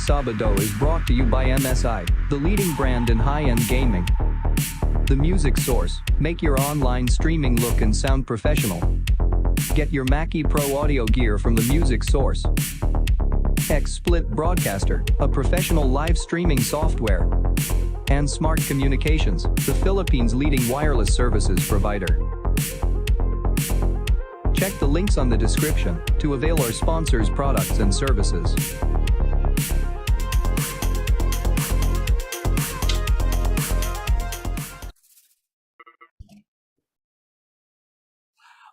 TechSabado is brought to you by MSI, the leading brand in high-end gaming. The music source, make your online streaming look and sound professional. Get your Mackie Pro audio gear from the music source. XSplit Broadcaster, a professional live streaming software. And Smart Communications, the Philippines' leading wireless services provider. Check the links on the description to avail our sponsors' products and services.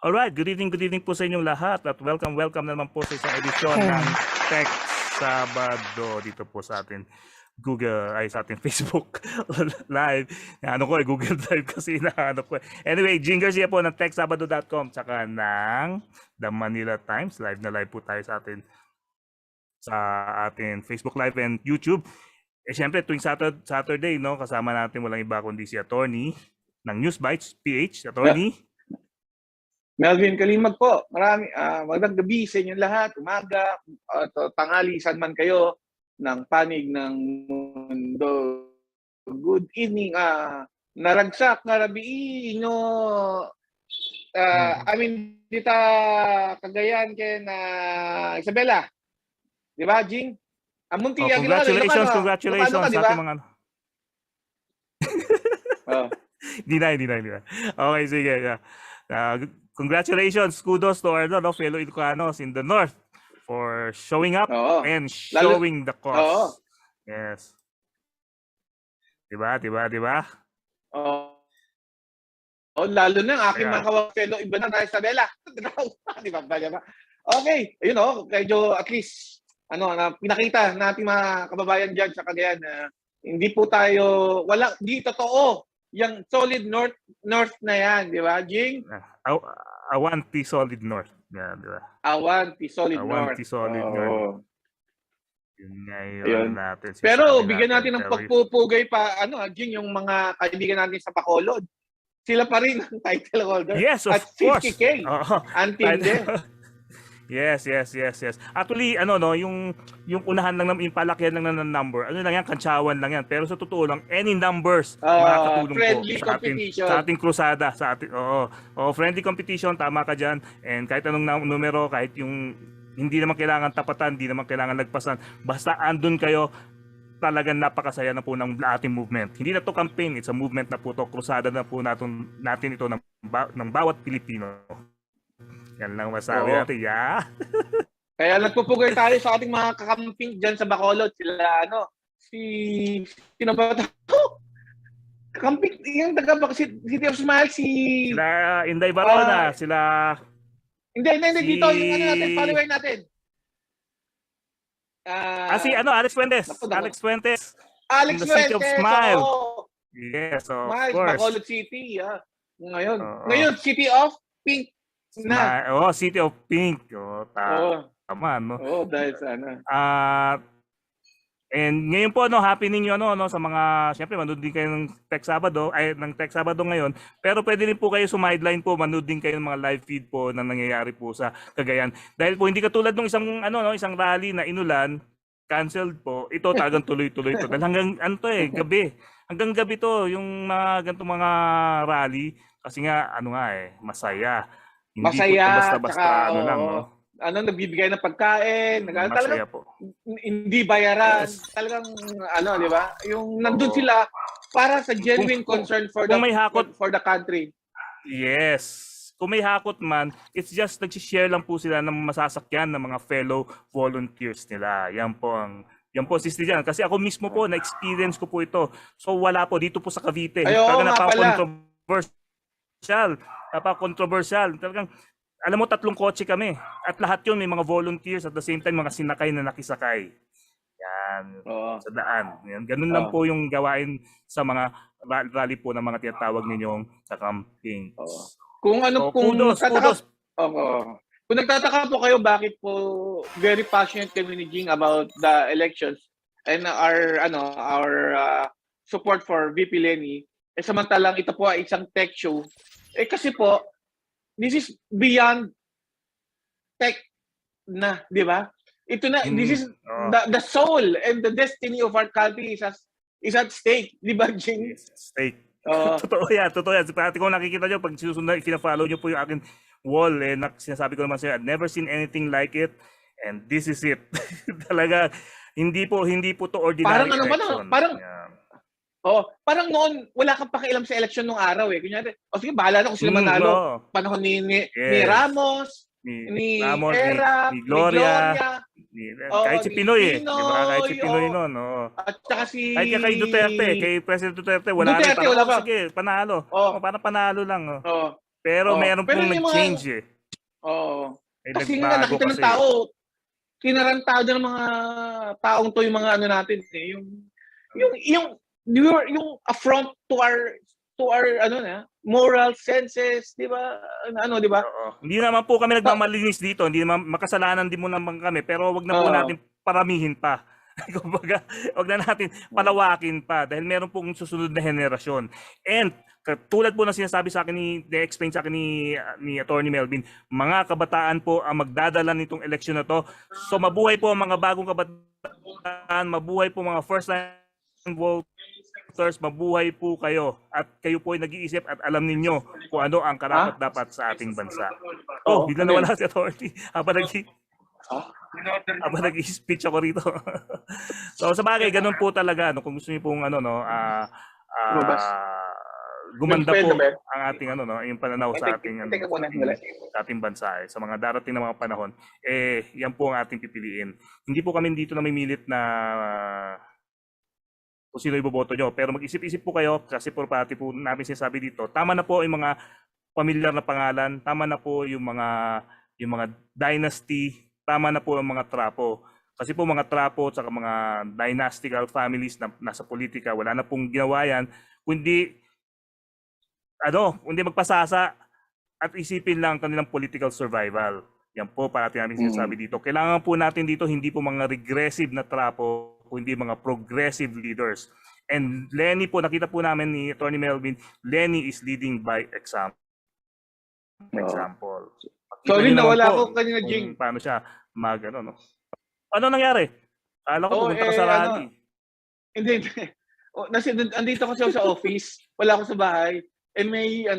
Alright, good evening po sa inyong lahat at welcome naman po sa isang edisyon ng TechSabado dito po sa atin sa ating Facebook live. Google Drive kasi inahanap ko. Anyway, Jing Garcia po ng TechSabado.com tsaka ng The Manila Times. Live na live po tayo sa ating Facebook Live and YouTube. Siyempre, tuwing Saturday, no, kasama natin walang iba kundi si Atty ng Newsbytes.ph. Atty. Melvin Calimag po. Magandang gabi sa inyong lahat. Umaga, tanghali, saan man kayo ng panig ng mundo. Good evening. Naragsak nga rabi inyo. Dita Cagayan kay na Isabela. Di ba, Jing? Munti Congratulations sa ating mga Hindi na. Okay, sige. Congratulations, kudos to our fellow Ilocanos in the north for showing up and showing the cause. Yes. Diba? Lalo na ang aking mga fellow iba na tayo sa Bella. Diba? Okay, medyo at least pinakita natin mga kababayan diyan sa Cagayan na hindi po tayo hindi totoo yung solid north na yan, di ba, Jing? Awanti solid north. Yeah, di ba? Awanti solid north. Yun natin. Pero bigyan natin ng pagpupugay pa, Jing, yung mga kaibigan natin sa Bacolod. Sila pa rin ang title holder. Yes, of at course. 50K. Until then. Yes. Actually, yung unahan lang yung palakihan lang ng number. Yan, kantsawan lang yan. Pero sa totoo lang, any numbers makakatulong friendly po sa ating krusada, friendly competition, tama ka diyan. And kahit anong numero, kahit yung hindi naman kailangan tapatan, hindi naman kailangan lagpasan, basta andun kayo, talagang napakasaya na po ng ating movement. Hindi na to campaign, it's a movement na po to, krusada na po natin ito ng bawat Pilipino. Yan lang masabi natin, Kaya nagpupugay tayo sa ating mga kakamping dyan sa Bacolod. Sila, sino ba ito? Kakamping, yung City of Smile, sila Inday Barona, sila... Hindi, dito, yung natin, follower natin. Alex Fuentes. Alex Fuentes. City of Smile. Yes, of course. Bacolod City, Ngayon, City of Pink. City of Pink. Tama, no? Dahil sana. And ngayon po, happy ninyo sa mga, syempre manood din kayo ng TechSabado ngayon. Pero pwede rin po kayo sumideline po, manood din kayo ng mga live feed po na nangyayari po sa Cagayan. Dahil po hindi katulad ng isang rally na inulan, canceled po. Ito talagang tuloy-tuloy to. Dahil hanggang gabi. Hanggang gabi to yung mga ganitong mga rally kasi nga masaya. Hindi masaya, basta-basta lang, nagbibigay ng pagkain, masaya po. Hindi bayaran. Yes. Talagang, di ba? Yung nandun sila para sa genuine concern for the country. Yes. Kung may hakot man, it's just nag-share lang po sila ng masasakyan ng mga fellow volunteers nila. Yan po sister dyan. Kasi ako mismo po, na-experience ko po ito. So wala po dito po sa Cavite. Napaka-controversial. Talagang, alam mo, 3 kotse kami. At lahat yun may mga volunteers at the same time mga sinakay na nakisakay. Yan. Sa daan. Yan. Ganun lang po yung gawain sa mga rally po ng mga tinatawag ninyong sa camping. Kung kudos. Kung nagtataka po kayo bakit po very passionate kami ni Jing about the elections and our support for VP Lenny, samantalang ito po ay isang tech show. Kasi po, this is beyond tech na, di ba? Ito na, this is the soul and the destiny of our country is at stake, di ba, Jing? Yes, stake. Totoo yan, totoo yan. Pati kung nakikita nyo, pag sinusunod, fina-follow nyo po yung akin wall, sinasabi ko naman sa'yo, I've never seen anything like it, and this is it. Talaga, hindi po to ordinary election. Parang noon, wala kang pakialam sa election nung araw eh. Kunyari, sige, bahala na kung sila manalo. Panahon ni Ramos, ni Era, ni Gloria, kahit si Pinoy Pinoy, di ba? Kahit si Pinoy noon, At saka si... Kahit kay Duterte, kay President Duterte, wala pa. Sige, panalo. Parang panalo lang. Pero meron pong nag-change eh. Kasi nga nakita ng tao, kinarantado ng mga taong to yung mga ano natin eh. Yung affront to our moral senses, di ba? Di ba? Hindi naman po kami nagmamalinis dito, hindi naman makasalanan din mo naman kami, pero wag na po natin paramihin pa. Kumbaga, wag na natin palawakin pa dahil meron pong susunod na henerasyon. And tulad po ng sinasabi sa akin na-explain sa akin ni Atty. Melvin, mga kabataan po ang magdadala nitong eleksyon na to. So mabuhay po ang mga bagong kabataan, mabuhay po mga first time voters, mabuhay po kayo at kayo po ay nag-iisip at alam ninyo kung ano ang karapat-dapat sa ating bansa. Bigla nawala si Atty. Habang nag-speech ako rito. So sa bagay, ganun po talaga. Kung gusto niyo pong gumanda po ang ating yung pananaw sa ating sa ating bansa sa mga darating na mga panahon, yan po ang ating pipiliin. Hindi po kami dito na mimilit na kung sino iboboto nyo. Pero mag-isip-isip po kayo kasi por pati po namin sinasabi dito. Tama na po yung mga pamilyar na pangalan. Tama na po yung mga dynasty. Tama na po yung mga trapo. Kasi po mga trapo at mga dynastical families na nasa politika, wala na pong ginawa yan. Kundi magpasasa at isipin lang kanilang political survival. Yan po parati namin sinasabi dito. Kailangan po natin dito hindi po mga regressive na trapo, kundi mga progressive leaders. And Lenny po, nakita po namin ni Atty. Melvin, Lenny is leading by example. Sorry, nawala ako kanina, Jing. Paano siya Ano nangyari? Alam ko pumunta ka sa rally. Hindi. Andito ko sa office. Wala ako sa bahay. May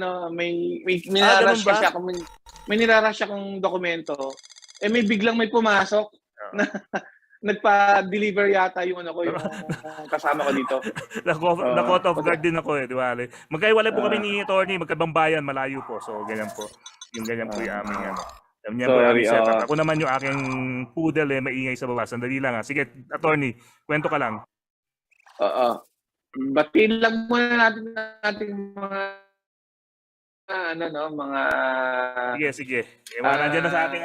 nirarush akong dokumento. May biglang may pumasok na nagpa-deliver yata yung yung kasama ko dito. Na-caught off guard din ako di ba? Magkaiwalay po kami ni attorney, magkabang bayan, malayo po. So ganyan po. Yung ganyan po yung aming Ganyan po yung aming setup. Ako naman yung aking poodle maingay sa baba. Sandali lang Sige, attorney, kwento ka lang. Batiin lang muna natin mga Sige. Nandiyan na sa ating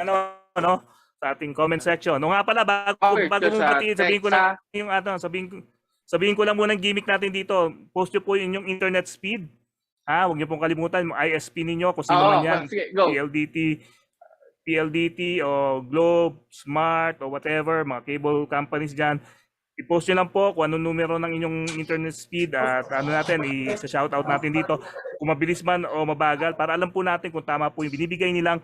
sa ating comment section. Nga pala, bago mo batiin, sabihin ko lang yung sabihin ko lang muna ng gimmick natin dito. Post nyo po yung internet speed. Huwag nyo pong kalimutan yung ISP ninyo kung sino man yan. PLDT o Globe, Smart o whatever, mga cable companies dyan. I-post nyo lang po kung anong numero ng inyong internet speed at i-shoutout natin dito kung mabilis man o mabagal para alam po natin kung tama po yung binibigay nilang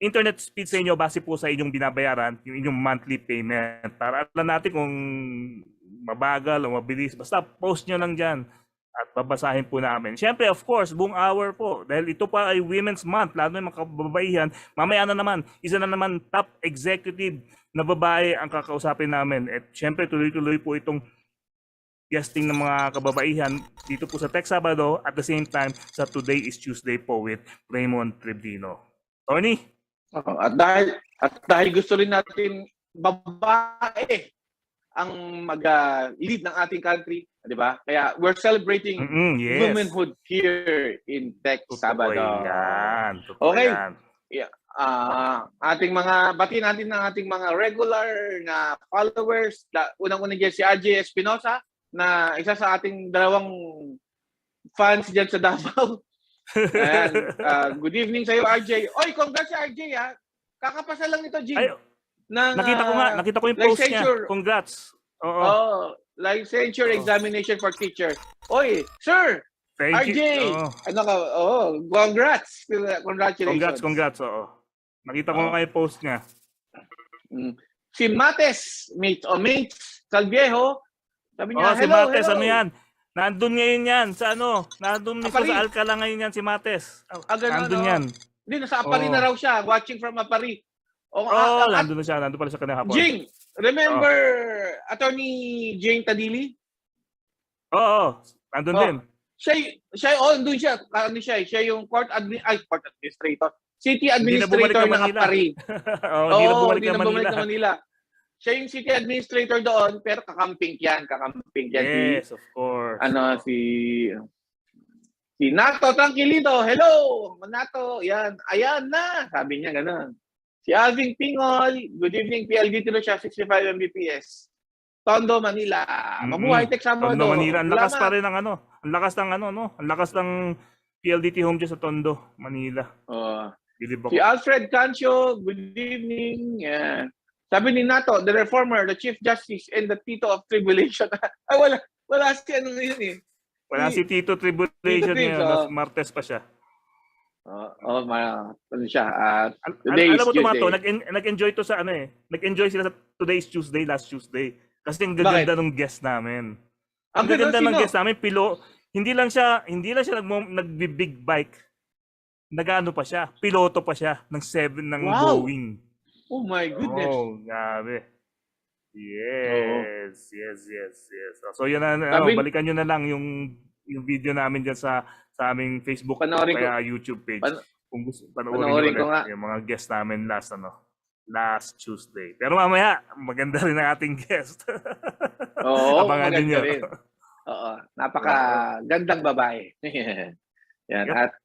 internet speed sa inyo base po sa inyong binabayaran, yung inyong monthly payment. Para alam natin kung mabagal o mabilis. Basta post nyo lang dyan at babasahin po namin. Siyempre, of course, buong hour po. Dahil ito pa ay Women's Month, lalo na yung mga kababaihan. Mamaya na naman, isa na naman top executive na babae ang kakausapin namin. At siyempre, tuloy-tuloy po itong guesting ng mga kababaihan dito po sa TechSabado at the same time sa Today is Tuesday po with Raymund Tribdino. Tony? At dahil gusto rin natin babae ang mag-lead ng ating country, di ba? Kaya we're celebrating womanhood here in TechSabado. Okay. Batiin natin ng ating mga regular na followers. Unang-unang dyan si RJ Espinosa na isa sa ating dalawang fans dyan sa Davao. And, good evening sa iyo, RJ. Oy, congrats RJ Kakapasa lang nito, Jing. Nakita ko yung post niya. Congrats. Licensure examination for teacher. Oy, sir. Thank RJ. you. Congrats. Congratulations. Congrats. Nakita ko nga yung post niya. Si Mates, Mates Salviejo, sabi niya, Si hello, Mates, hello. ano yan? Nandun ngayon yan sa ano? Nandun mismo Apari. sa Alcala ngayon yan si Mates. Ganun, Nandun no? yan. Hindi, nasa Apari na raw siya, watching from Apari. Nandun na siya. Nandun pala siya kanina hapon. Jing, remember Attorney Jane Tadili? Nandun din. Nandun siya. Ano siya yung court administrator. City administrator ng Manila. Apari. Hindi na bumalik ng Manila. Siya yung city administrator doon, pero kakamping yan. Yes, of course. Si Nato Tranquilito, hello, Nato, yan, ayan na, sabi niya gano'n. Si Alvin Pingol, good evening, PLD Tilo siya, 65 Mbps. Tondo, Manila. Mabuhay, TechSabado. Tondo, Manila. Ang lakas pa rin ng ano. Ang lakas ng PLDT home dyan sa Tondo, Manila. Si Alfred Cancio, good evening. Yeah. Sabi ni Nato, the reformer, the Chief Justice, and the Tito of Tribulation. Wala si ano yun eh. Wala si Tito Tribulation ngayon. Martes pa siya. Ano siya? Alam mo Tomato, nag-enjoy to sa ano eh. Nag-enjoy sila sa today's Tuesday, last Tuesday. Kasi ang gaganda ng guest namin. Ang gaganda ng guest namin, hindi lang siya nagbi-big bike. Nagano pa siya, piloto pa siya ng 7 ng Boeing. Oh my goodness. Grabe. Yes. So yun na, balikan nyo na lang yung video namin dyan sa aming Facebook kaya YouTube page. Kung gusto panoorin nyo ulit yung mga guest namin last Tuesday. Pero mamaya, maganda rin ang ating guest. Maganda rin. Napakagandang babae. Yan. At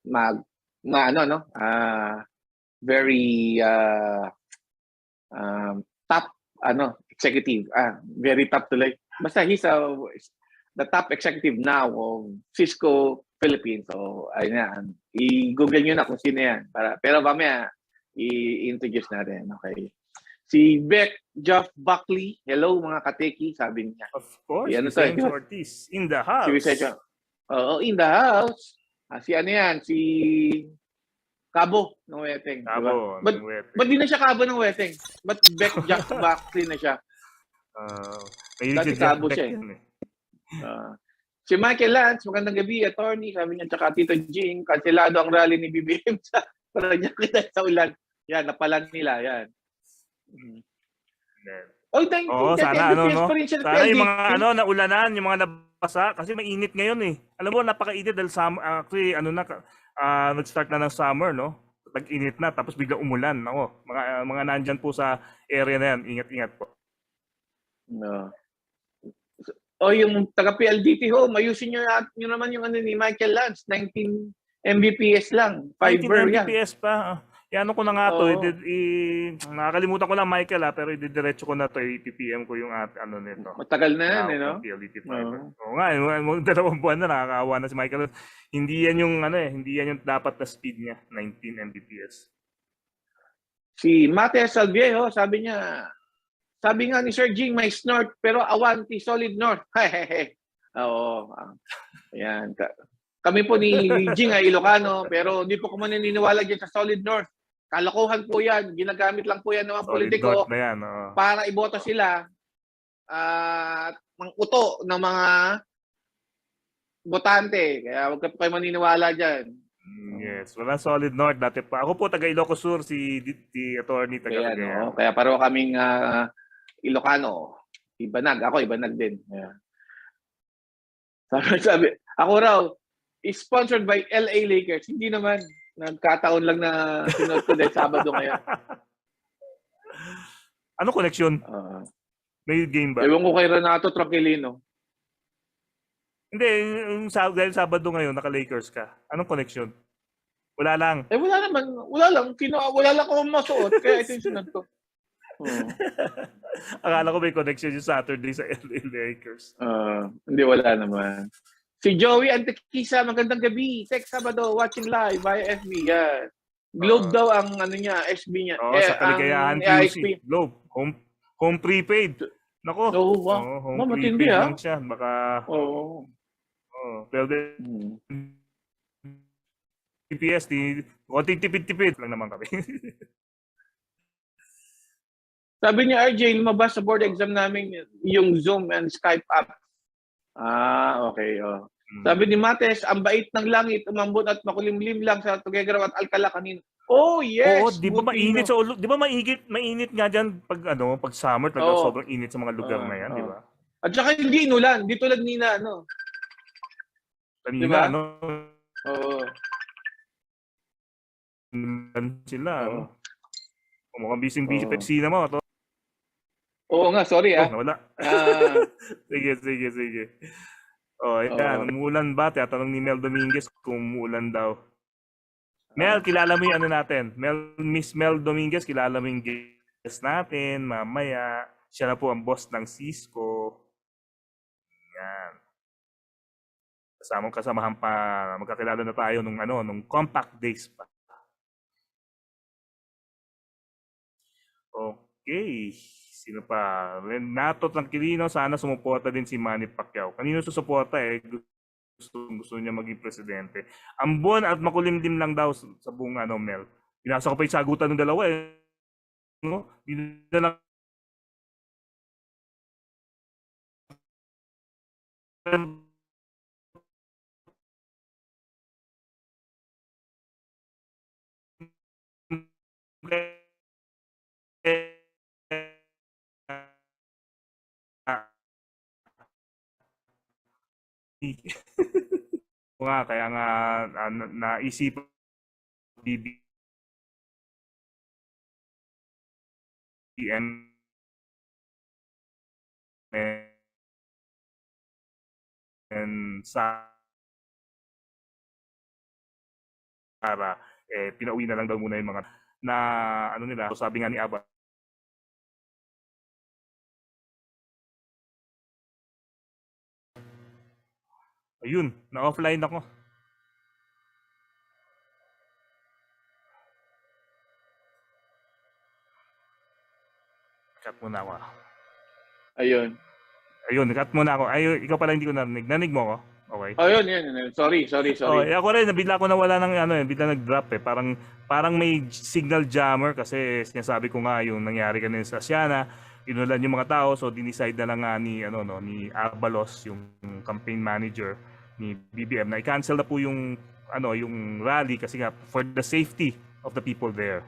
very top executive. Very top tuloy. Basta he's the top executive now of Cisco Philippines. So, ayun, i-google nyo na kung sino yan. Pero mamaya, i-introduce natin. Okay. Si Beck Jeff Buckley. Hello mga kateki, sabi niya. Of course, Vicencio Ortiz in the house. Si Vicencio. In the house. Si ano yan? Si Cabo ng Weteng. Cabo ng Weteng. Ba't di na siya Cabo ng Weteng? Ba't Beck Jeff Buckley na siya? Dati Cabo siya eh. Si Michael Lance, magandang gabi, attorney. Sabi niya, tsaka Tito Jing, kanselado ang rally ni BBM sa Paranaque sa ulan. Yan, napalan nila. Yan. Sana sana yung mga naulanan, yung mga nabasa, kasi mainit ngayon eh. Alam mo, napakainit dahil actually, nag-start na ng summer, no? Nag-init na, tapos bigla umulan. Mga nandyan po sa area na yan, ingat-ingat po. Yung taga-PLDT home, ayusin nyo naman yung ni Michael Lance, 19 Mbps lang. 19 Mbps pa. Yan ko na nga to. Nakakalimutan ko lang Michael pero ididiretso ko na to. I-PPM ko yung nito. Matagal na yan, no? PLDT fiber. Oo nga, 2 buwan na nakakaawa na si Michael. Hindi yan yung dapat na speed niya, 19 Mbps. Si Mate Salviejo, sabi nga ni Sir Jing, may snort, pero awanti, solid north. Ayan. Kami po ni Jing ay Ilocano, pero hindi po ko maniniwala dyan sa solid north. Kalokohan po yan. Ginagamit lang po yan ng mga politiko para iboto sila at mang-uto ng mga botante. Kaya huwag po kayo maniniwala dyan. Yes, wala solid north dati pa. Ako po taga Ilocos Sur, si attorney taga Cagayan. Kaya pareho kaming Ilocano. Ibanag. Ako, Ibanag din. Yeah. Sabi, ako raw, is sponsored by LA Lakers. Hindi naman. Nagkataon lang na sinunod ko dahil Sabado ngayon. Ano connection? May game ba? Ewan ko kay Renato Tranquilino. Hindi, dahil Sabado ngayon, naka-Lakers ka. Anong connection? Wala lang. Wala naman. Wala lang. Wala lang akong masuot. Kaya ito yung sinunod ko. Akala ko may connection yung Saturday sa LA Lakers. Hindi, wala naman. Si Joey Antequisa, magandang gabi. TechSabado, watching live via FB. Yan. Globe daw ang niya, SB niya. Sa Kaligayahan QC. Globe. Home prepaid. Nako. Home matindi prepaid lang siya. Baka... Well, TPS, konting tipid-tipid lang naman kami. Sabi ni RJ, lumabas sa board exam namin yung Zoom and Skype app. Okay. Oh. Sabi ni Mates, ang bait ng langit, umambot at makulimlim lang sa Tuguegarao at Alcala kanina. Oh, yes. Oo, di ba mainit sa ulo? Di ba mainit nga diyan pag pag summer, talaga sobrang init sa mga lugar na 'yan, di ba? At saka hindi inulan, di tulad nina Kanina, diba? Oo. Sila, mukhang busy Pepsi na mo. Oo nga, sorry Wala. Sige. Ayan, umuulan ba? Tatanong ni Mel Dominguez kung umuulan daw. Mel, kilala mo yung natin. Miss Mel Dominguez, kilala mo yung guest natin. Mamaya, siya na po ang boss ng Cisco. Yan. Kasamahan pa, magkakilala na tayo nung compact days pa. Okay. Sino pa? Renato Tranquilino, sana sumuporta din si Manny Pacquiao. Kanino susuporta gusto niya maging presidente. Ambon at makulimlim lang daw sa buong Mel. Binasa ko pa yung sagutan ng dalawa No? Hindi na lang kaya nga naisip BBM and Sara pinauwi na lang daw muna yung mga nila. So, sabi nga ni Aba, ayun, na-offline ako. Cut muna ako. Ayun, cut muna ako. Ikaw pala hindi ko narinig. Narinig mo ako? Okay. Yun. Sorry. Ako rin, bigla ko nawala ng bigla nag-drop Parang may signal jammer kasi sinasabi ko nga yung nangyari kanina sa Asiana. Inulan yung mga tao, so dinicide na lang nga ni Abalos, yung campaign manager ni BBM, na i-cancel na po yung rally kasi nga for the safety of the people there.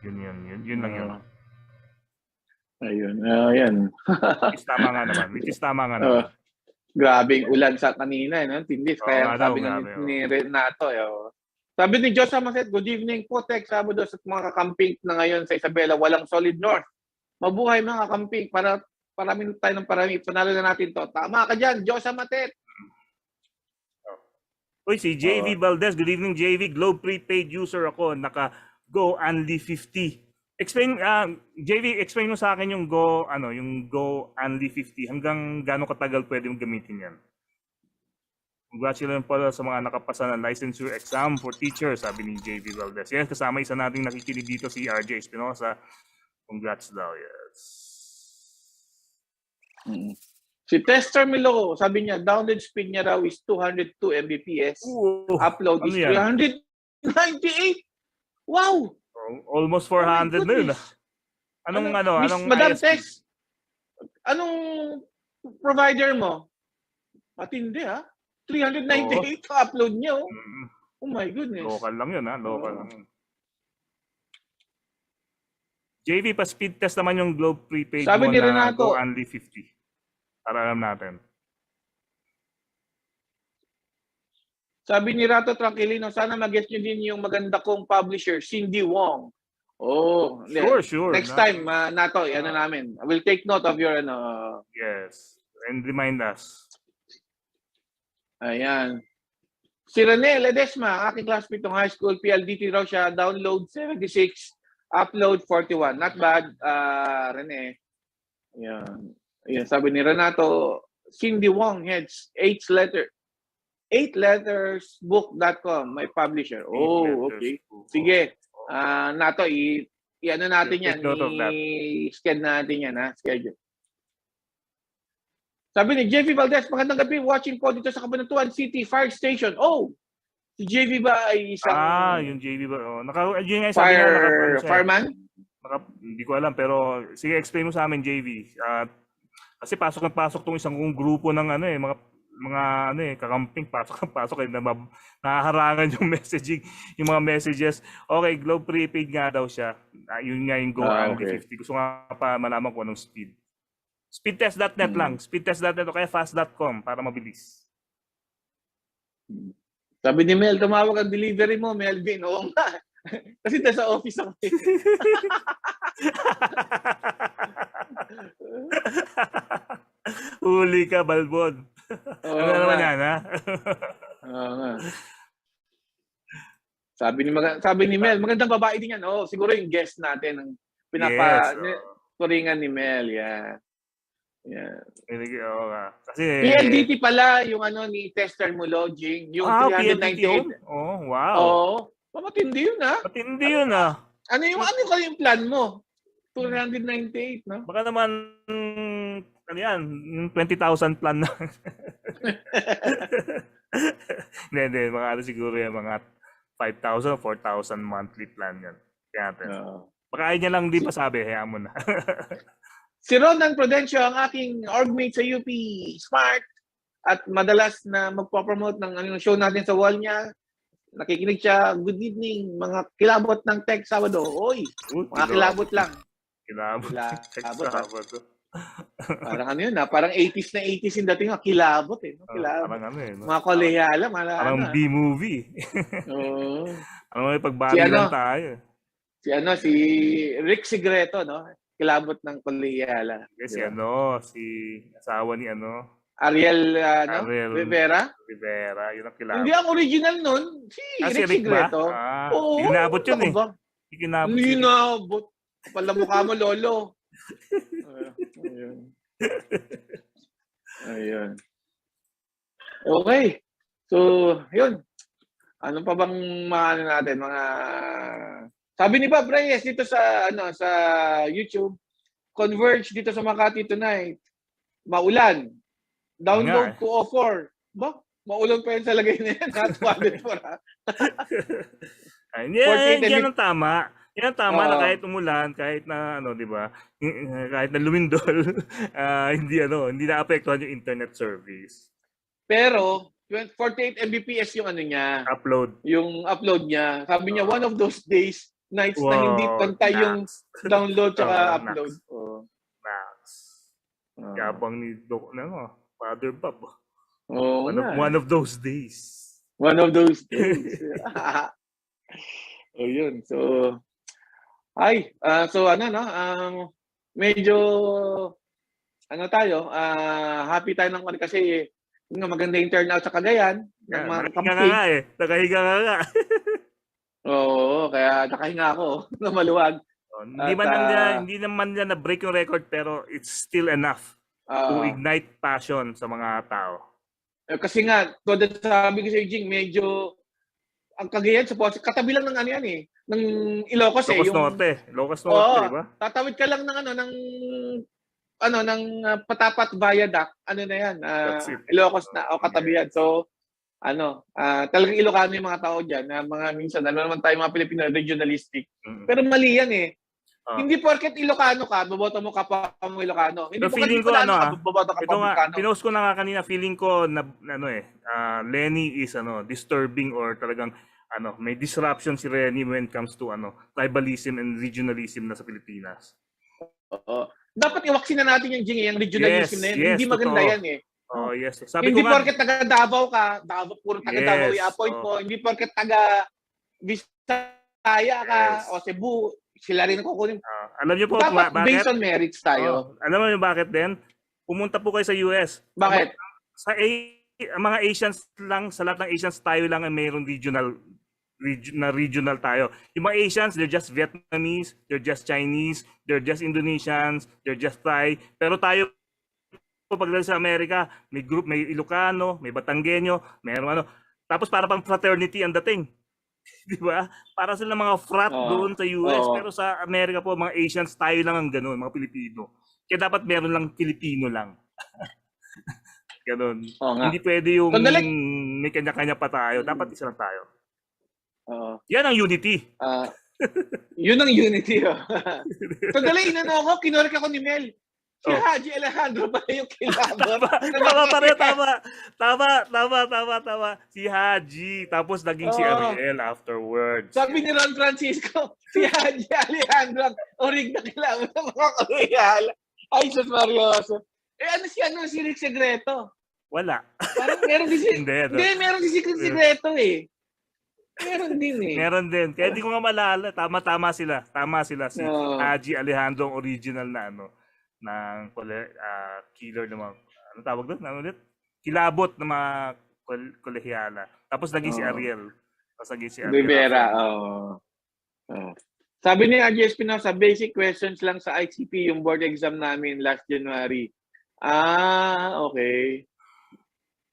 Yun lang yun. Ayun. Ayan. Which is tama nga naman. Grabing ulan sa kanina, Tindis. Kaya sabi nga ni Renato, Sabi ni Josa Maset, good evening po, TechSabado sa mga kakamping na ngayon sa Isabela, walang solid north. Mabuhay mga kakamping, parami tayo ng parami, panalo na natin to. Tama ka dyan, Josa Maset. Uy, si JV Valdez, good evening JV, Globe prepaid user ako, naka-Go only 50. JV, explain mo sa akin yung Go only 50. Hanggang gaano katagal pwede mong gamitin yan? Congratulations pala sa mga nakapasa ng licensure exam for teachers, sabi ni JV Valdez. Yes, kasama isa nating nakikinig dito si RJ Espinosa. Congrats daw, yes. Si Tester Milo, sabi niya, download speed niya raw is 202 Mbps. Upload is 398. Wow! Almost 400 na yun. Anong Madam ISP? Tex, anong provider mo? Matindi 398 upload niyo. Oh my goodness. Local lang yun local lang yun. JV, pa speed test naman yung Globe prepaid sabi mo ni na Renato, Go only 50. Para alam natin. Sabi ni Rato Tranquilino, sana mag-guest nyo din yung maganda kong publisher, Cindy Wong. Sure. Next time, Nato, namin. I will take note of your Yes. And remind us. Ayan. Si Rene Ledesma, aking classmate ng high school, PLDT raw siya, download 76, upload 41. Not bad, Rene. Ayan. Sabi ni Renato, Cindy Wong heads 8 letters book.com, my publisher. Okay. Sige. Nato, i-ano natin yan. I-scan natin yan, schedule. Sabi ni JV Valdez, magandang gabi, watching po dito sa Cabanatuan City Fire Station. Si JV ba ay isang yung JV ba? fireman? Hindi ko alam, pero sige, explain mo sa amin, JV. Kasi pasok na pasok tong isang grupo ng mga kakamping, pasok nahaharangan yung messaging, yung mga messages. Okay, Globe prepaid nga daw siya. Yun nga yung Go Andy Okay. 50. Gusto nga pa malaman ko anong speed. Speedtest.net lang. Speedtest.net o kaya fast.com para mabilis. Sabi ni Mel, tumawag ang delivery mo, Melvin. Oo nga. Kasi nasa office ako. Huli ka, Balbon. Oo Ano naman nga. yan, ha? Oo nga. Sabi ni Mel, magandang babae din yan. Oh, siguro yung guest natin ang turingan ni Mel. Yeah. Yeah. Oo nga. Kasi PLDT pala yung ni tester mo, Jing. Yung 398. Oh, wow. Oo. Matindi yun, ha? Matindi yun, ah. Ano yung plan mo? 298, no? Baka naman, ano yan, yung 20,000 plan na. Hindi, mga siguro yung mga 5,000, 4,000 monthly plan yan. Kaya natin. Baka niya lang di pasabi, hayaan mo na. Si Ronan Prudencio, ang aking orgmate sa UP Smart at madalas na magpo-promote ng show natin sa wall niya. Nakikinig siya, good evening, mga kilabot ng TechSabado. Oy, mga kilabot lang. Kilabot. TechSabado. Parang ano yun, parang 80s na 80s yung dating, kilabot eh. Kilabot. Parang ano eh. No? Mga kolehiyala, parang B-movie. Oo. Ano may pagbati lang tayo. Si Rick Sigreto, no? Kilabot ng kolehiyala. Si asawa ni Ariel, Rivera, yun ang kilabot. Hindi ang original nun, si Rick Sigreto. Oo. Ginabot yun eh. Ginabot. Kapal na mukha mo, Lolo. Ayun. Okay. So, yun. Ano pa bang natin? Sabi ni Bob Reyes dito sa YouTube, Converge dito sa Makati tonight. Maulan. Download 204. Ba? Maulan pa yun sa lagay na yan. Not 204. Yan ang tama. Yan ang tama na kahit umulan, kahit na di ba? Kahit na lumindol, hindi naapektuhan yung internet service. Pero 48 Mbps yung niya. Upload. Yung upload niya. Sabi niya one of those days, nights na hindi pantay yung download tsaka upload. Max. Yabang ni Father Bob. One of One those days. One of those days. Yun. So, medyo tayo, happy tayo ng kasi maganda yung turnout sa Cagayan ng mga kamping. Nakahiga nga. Oo, kaya nakahinga ako na maluwag. Hindi naman niya na-break yung record pero it's still enough to ignite passion sa mga tao. Kasi nga, sabi ko sa Jing, medyo ang Cagayan supposed katabi lang ng ng Ilocos Ilocos Norte, di ba? Tatawid ka lang ng Patapat Viaduct, na yan, Ilocos na o katabi yan. So, talagang Ilocano yung mga tao diyan, na mga minsan naman tayo mga Pilipino regionalistic. Pero mali yan eh. Hindi porket Ilocano ka, boboto mo kapwa mo Ilocano. Hindi feeling ko boboto ka Ilocano. Pinost ko na kanina, feeling ko na Lenny is disturbing or talagang may disruption si Lenny when it comes to tribalism and regionalism na sa Pilipinas. Dapat iwaksin na natin yung regionalism na yan. Hindi maganda yan eh. Yes. Hindi porket taga Davao ka, puro taga Davao i-appoint mo. Hindi porket taga Visaya ka o Cebu, sila rin kukunin. Alam niyo po dapat bakit? Based on merits tayo. Alam niyo bakit din? Pumunta po kayo sa US. Bakit? Mga Asians lang, sa lahat ng Asians tayo lang ang mayroong regional tayo. Yung mga Asians, they're just Vietnamese, they're just Chinese, they're just Indonesians, they're just Thai. Pero tayo pagdating sa Amerika, may group, may Ilocano, may Batanggenyo, mayroon tapos para pang fraternity ang dating. Di ba? Para sila mga frat doon sa US, pero sa Amerika po, mga Asians, tayo lang ang ganoon, mga Pilipino. Kaya dapat meron lang Filipino lang. Ganon. Hindi pwede yung may kanya-kanya pa tayo. Dapat isa lang tayo. Yan ang unity. Yun ang unity. Oh. Sandali, inano ako, kinorek ako ni Mel. Si Haji Alejandro pala yung kilabot. Tama pa rin, tama. Si Haji, tapos naging si Ariel afterwards. Sabi ni Ron Francisco, si Haji Alejandro, orig na kilabot ng mga Koreal. Ay, sus Marioso. Ano si Rick Segreto? Wala. Parang meron din si... Hindi, meron din si Segreto eh. Meron din. Kaya hindi ko nga malala. Tama sila. Si Haji Alejandro ang original na ng killer ng mga, ano tawag doon? Ano ulit? Kilabot ng mga kolehiala. Tapos naging si Ariel. Rivera, Sabi ni RJ Espinosa, basic questions lang sa ICP yung board exam namin last January. Okay.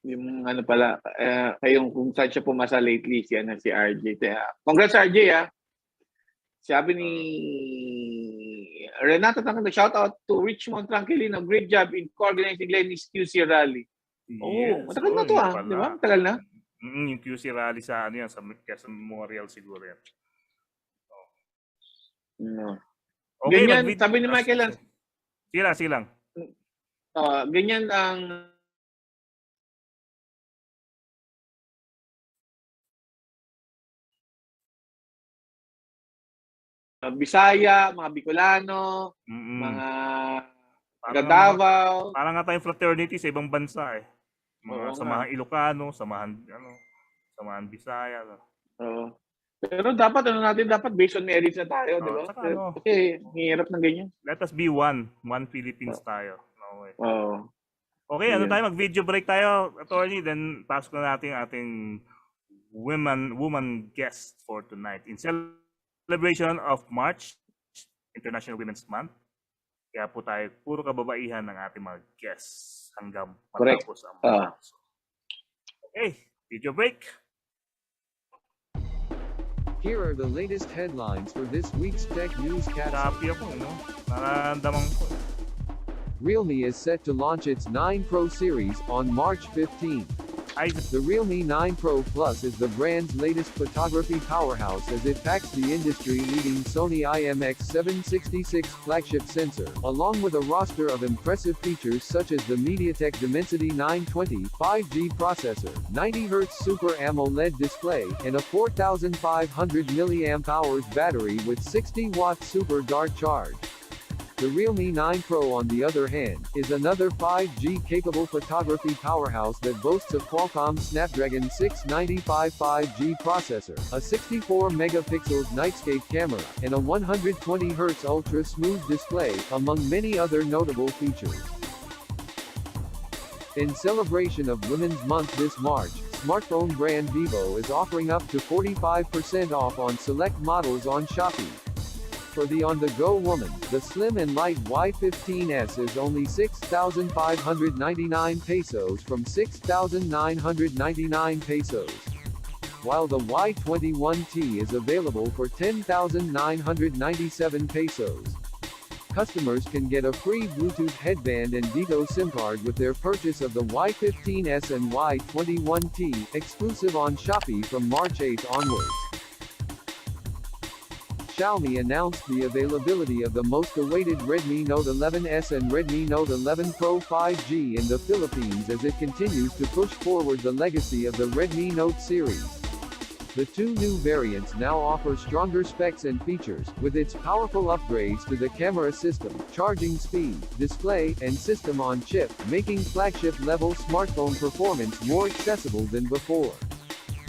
Yung ano pala, kayong kung saan siya pumasa lately, si RJ. Congrats RJ, Sabi ni Renato Tangkanda, shout out to Richmond Tranquilino. Great job in coordinating Lenny's QC rally. Yes. Matagal na to di ba? Matagal na. Yung QC rally sa yan, sa Memorial siguro yan. No. Okay, ganyan, sabi ni Michael Silang. Ganyan ang Bisaya, mga Bicolano, mga Davao. Parang nga tayong fraternity sa ibang bansa eh. Samahan Ilocano, samahan Bisaya. Pero dapat based on merits na tayo, di ba? Kasi hirap ng ganyan. Let us be one Philippines tayo. No way. Okay, tayo mag-video break tayo, attorney, then pasok na natin ating woman guest for tonight. In celebration of March, International Women's Month. Kaya po tayo, puro kababaihan ng ating mga guests hanggang matapos ang mga. Okay, video break. Here are the latest headlines for this week's tech news capsule. Happy ako, Nararamdaman ko. Realme is set to launch its 9 Pro series on March 15. The Realme 9 Pro Plus is the brand's latest photography powerhouse as it packs the industry-leading Sony IMX766 flagship sensor, along with a roster of impressive features such as the MediaTek Dimensity 920 5G processor, 90Hz Super AMOLED display, and a 4,500 mAh battery with 60-watt super dart charge. The Realme 9 Pro, on the other hand, is another 5G-capable photography powerhouse that boasts a Qualcomm Snapdragon 695 5G processor, a 64-megapixel nightscape camera, and a 120Hz ultra-smooth display, among many other notable features. In celebration of Women's Month this March, smartphone brand Vivo is offering up to 45% off on select models on Shopee. For the on-the-go woman, the slim and light Y15s is only 6,599 pesos from 6,999 pesos. While the Y21T is available for 10,997 pesos. Customers can get a free Bluetooth headband and Vigo SIM card with their purchase of the Y15s and Y21T, exclusive on Shopee from March 8 onwards. Xiaomi announced the availability of the most awaited Redmi Note 11S and Redmi Note 11 Pro 5G in the Philippines as it continues to push forward the legacy of the Redmi Note series. The two new variants now offer stronger specs and features, with its powerful upgrades to the camera system, charging speed, display, and system on chip, making flagship-level smartphone performance more accessible than before.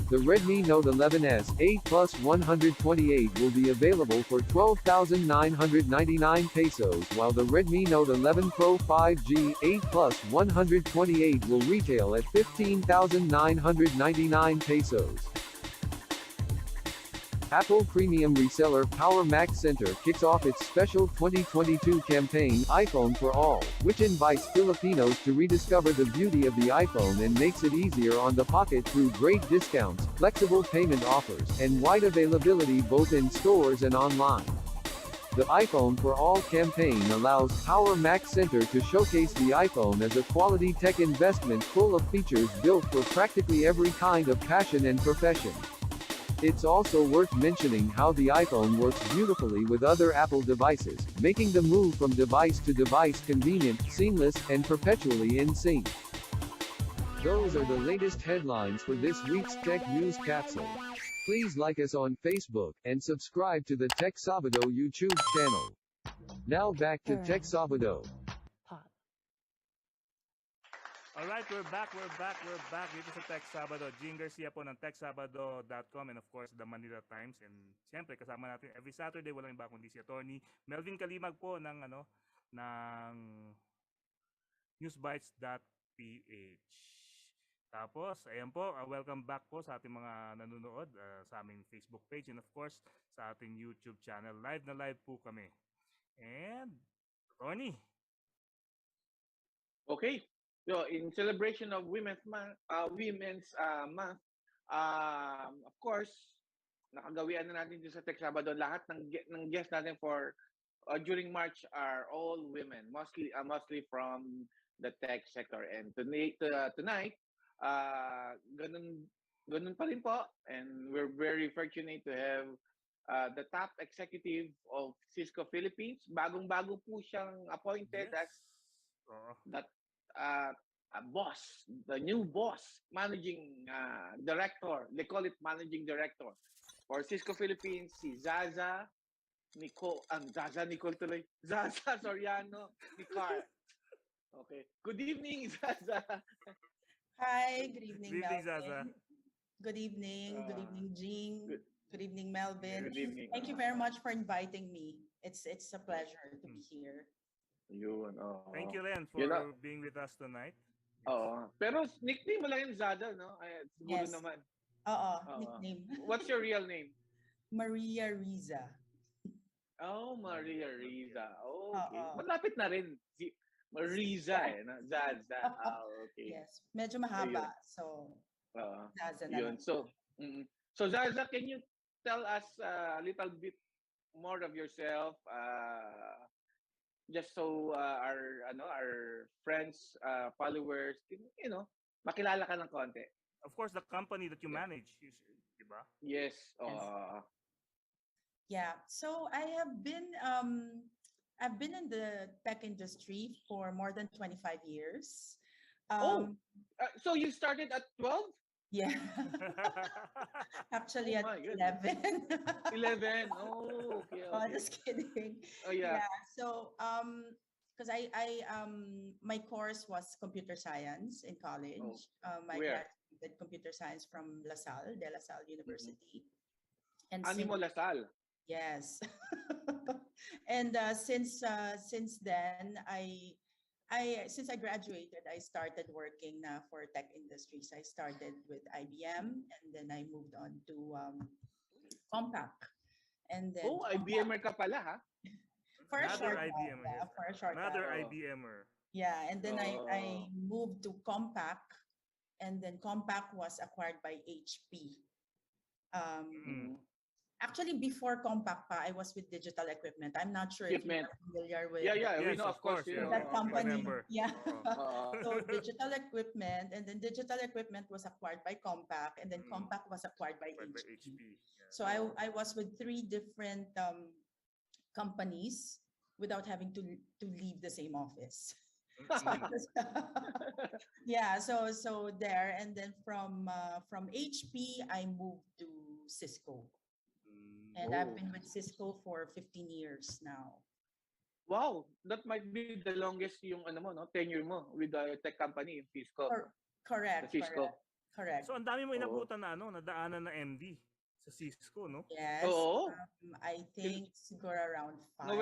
The Redmi Note 11S 8 Plus 128 will be available for 12,999 pesos, while the Redmi Note 11 Pro 5G 8 Plus 128 will retail at 15,999 pesos. Apple premium reseller Power Mac Center kicks off its special 2022 campaign, iPhone for All, which invites Filipinos to rediscover the beauty of the iPhone and makes it easier on the pocket through great discounts, flexible payment offers, and wide availability both in stores and online. The iPhone for All campaign allows Power Mac Center to showcase the iPhone as a quality tech investment full of features built for practically every kind of passion and profession. It's also worth mentioning how the iPhone works beautifully with other Apple devices, making the move from device to device convenient, seamless, and perpetually in sync. Those are the latest headlines for this week's Tech News Capsule. Please like us on Facebook, and subscribe to the TechSabado YouTube channel. Now back to TechSabado. Alright, we're back dito sa TechSabado. Jing Garcia po ng TechSabado.com and of course, the Manila Times. And siyempre, kasama natin every Saturday, walang iba kundi si Atty. Melvin Calimag po ng Newsbytes.ph. Tapos, ayan po, welcome back po sa ating mga nanonood sa aming Facebook page and of course, sa ating YouTube channel. Live na live po kami. And, Tony. Okay. So, in celebration of Women's Month, of course, nakagawian na natin dito sa TechSabado lahat ng guests natin for during March are all women, mostly from the tech sector. And tonight, ganun pa rin po. And we're very fortunate to have the top executive of Cisco Philippines. Bagong-bago po siyang appointed as that boss, the new boss, managing director. They call it managing director for Cisco Philippines. Si Zaza Soriano Nicart. Okay. Good evening, Zaza. Hi, good evening, Good evening, Melvin. Zaza. Good evening, Jing. Good evening, Melvin. Good evening. Thank you very much for inviting me. It's a pleasure to be here. Thank you, Len, for being with us tonight. Pero nickname mo lang yung Zaza, no? Ay, siguro Yes. naman. Nickname. What's your real name? Maria Riza. Oh, Maria Riza. Okay. Oo. Malapit na rin. Si Mariza no? Zaza. Okay. Yes. Medyo mahaba. So, Zaza na Yun. lang. So Zaza, can you tell us a little bit more of yourself? Just so our friends, followers, makilala ka ng konti. Of course, the company that you manage, diba? Yes. Yeah. So I've been in the tech industry for more than 25 years. So you started at 12? Yeah. Actually, at my 11. 11. Oh, okay. Just kidding. Oh, yeah. So, because my course was computer science in college. I Where? graduated computer science from De La Salle University. And Animo Lasal. Yes. And since then, since I graduated, I started working for tech industries. I started with IBM, and then I moved on to Compaq. And then IBMer ka pala, ha? For a short IBMer. while, for a short Another while. IBMer. Yeah, and then I moved to Compaq, and then Compaq was acquired by HP. Actually, before Compaq pa, I was with Digital Equipment. I'm not sure if you're familiar with we know, of course. that company. Yeah. So Digital Equipment, and then Digital Equipment was acquired by Compaq, and then Compaq was acquired by HP. So I was with 3 different companies without having to leave the same office. Yeah, so there, and then from HP I moved to Cisco. And I've been with Cisco for 15 years now. Wow, that might be the longest yung tenure mo with the tech company, yung Cisco. Correct. Cisco. Correct. So ang dami mo inabutan na nadaanan na MD sa Cisco, no? Yes. I think siguro around 5.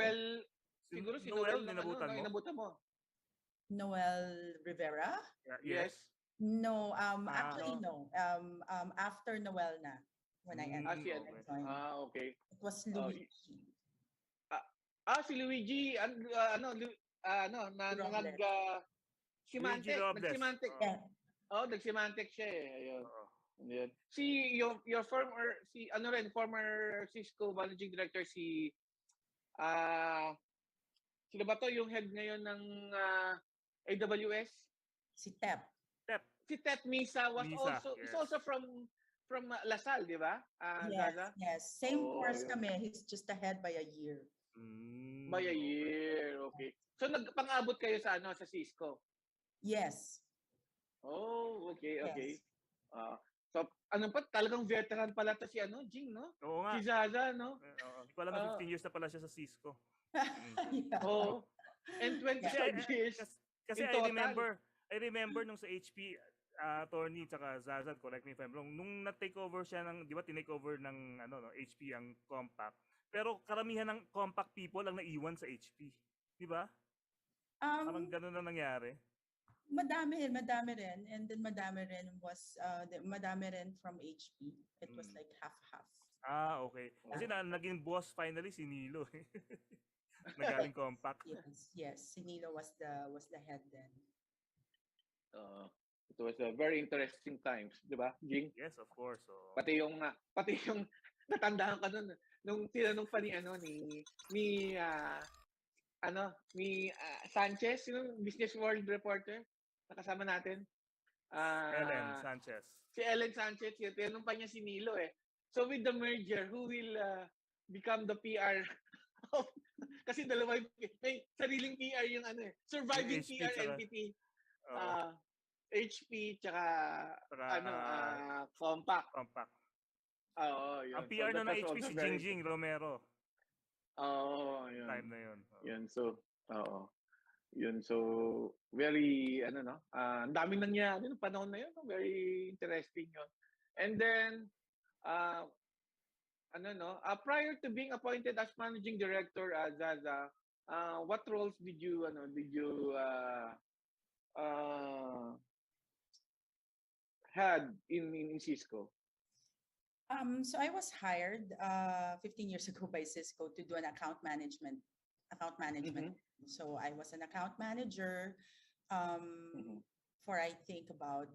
Siguro si Noel inabutan mo. Noel Rivera? Yes. No, actually no. After Noel na. When I entered. Okay. It was Luigi. Si Luigi, nag-Symantec. Nag-Symantec siya eh. Ayun. Si your former former Cisco managing director si sino ba to yung head ngayon ng AWS? Si Tep. Si Tep Misa is also from from Lasal, di ba? Yes, Zaza? yes. Same Oh, course yun. kami. He's just ahead by a year. By a Okay. year, okay. So nagpang-abot kayo sa sa Cisco? Yes, Oh, okay, okay. yes. So ano pa, talagang veteran pala to si Jing, no? Oo nga. Si Zaza, no? Hindi ko alam na Ah, 15 years na pala siya sa Cisco. Mm. Yeah. oh, and Kasi, 25 years kasi in I total. remember nung sa HP, attorney tsaka Zaza, correct me if I'm wrong, nung na-take over siya ng, di ba, tinake over ng HP ang compact. Pero karamihan ng compact people ang naiwan sa HP. Di ba? Parang Um, ganun na nangyari. madami rin. And then madami rin from HP. It was Mm. like half-half. Okay. Kasi naging boss finally si Nilo. Na galing compact. Yes. Sinilo was the head then. It was a very interesting times, di ba, Jing? Yes, of course. So, Pati yung natandaan ka nun nung tinanong pa ni Sanchez, yung Business World reporter na kasama natin. Ellen Sanchez. Si Ellen Sanchez, yun, tinanong pa niya si Nilo eh. So with the merger, who will become the PR of, kasi dalawa may sariling PR yung surviving HP PR tsaka, entity. oo, HP tsaka tsaka, Compact. compact. Oo, yun. Ang PR na ng that's HP also si very Jing Romero. Oo, yun. Time na yun. Yun, so, oo. Yun, so, very, ang daming nangyari noong panahon na yun. Very interesting yun. And then, prior to being appointed as managing director, Zaza, what roles did you had in Cisco? So I was hired 15 years ago by Cisco to do an account management. So I was an account manager for I think about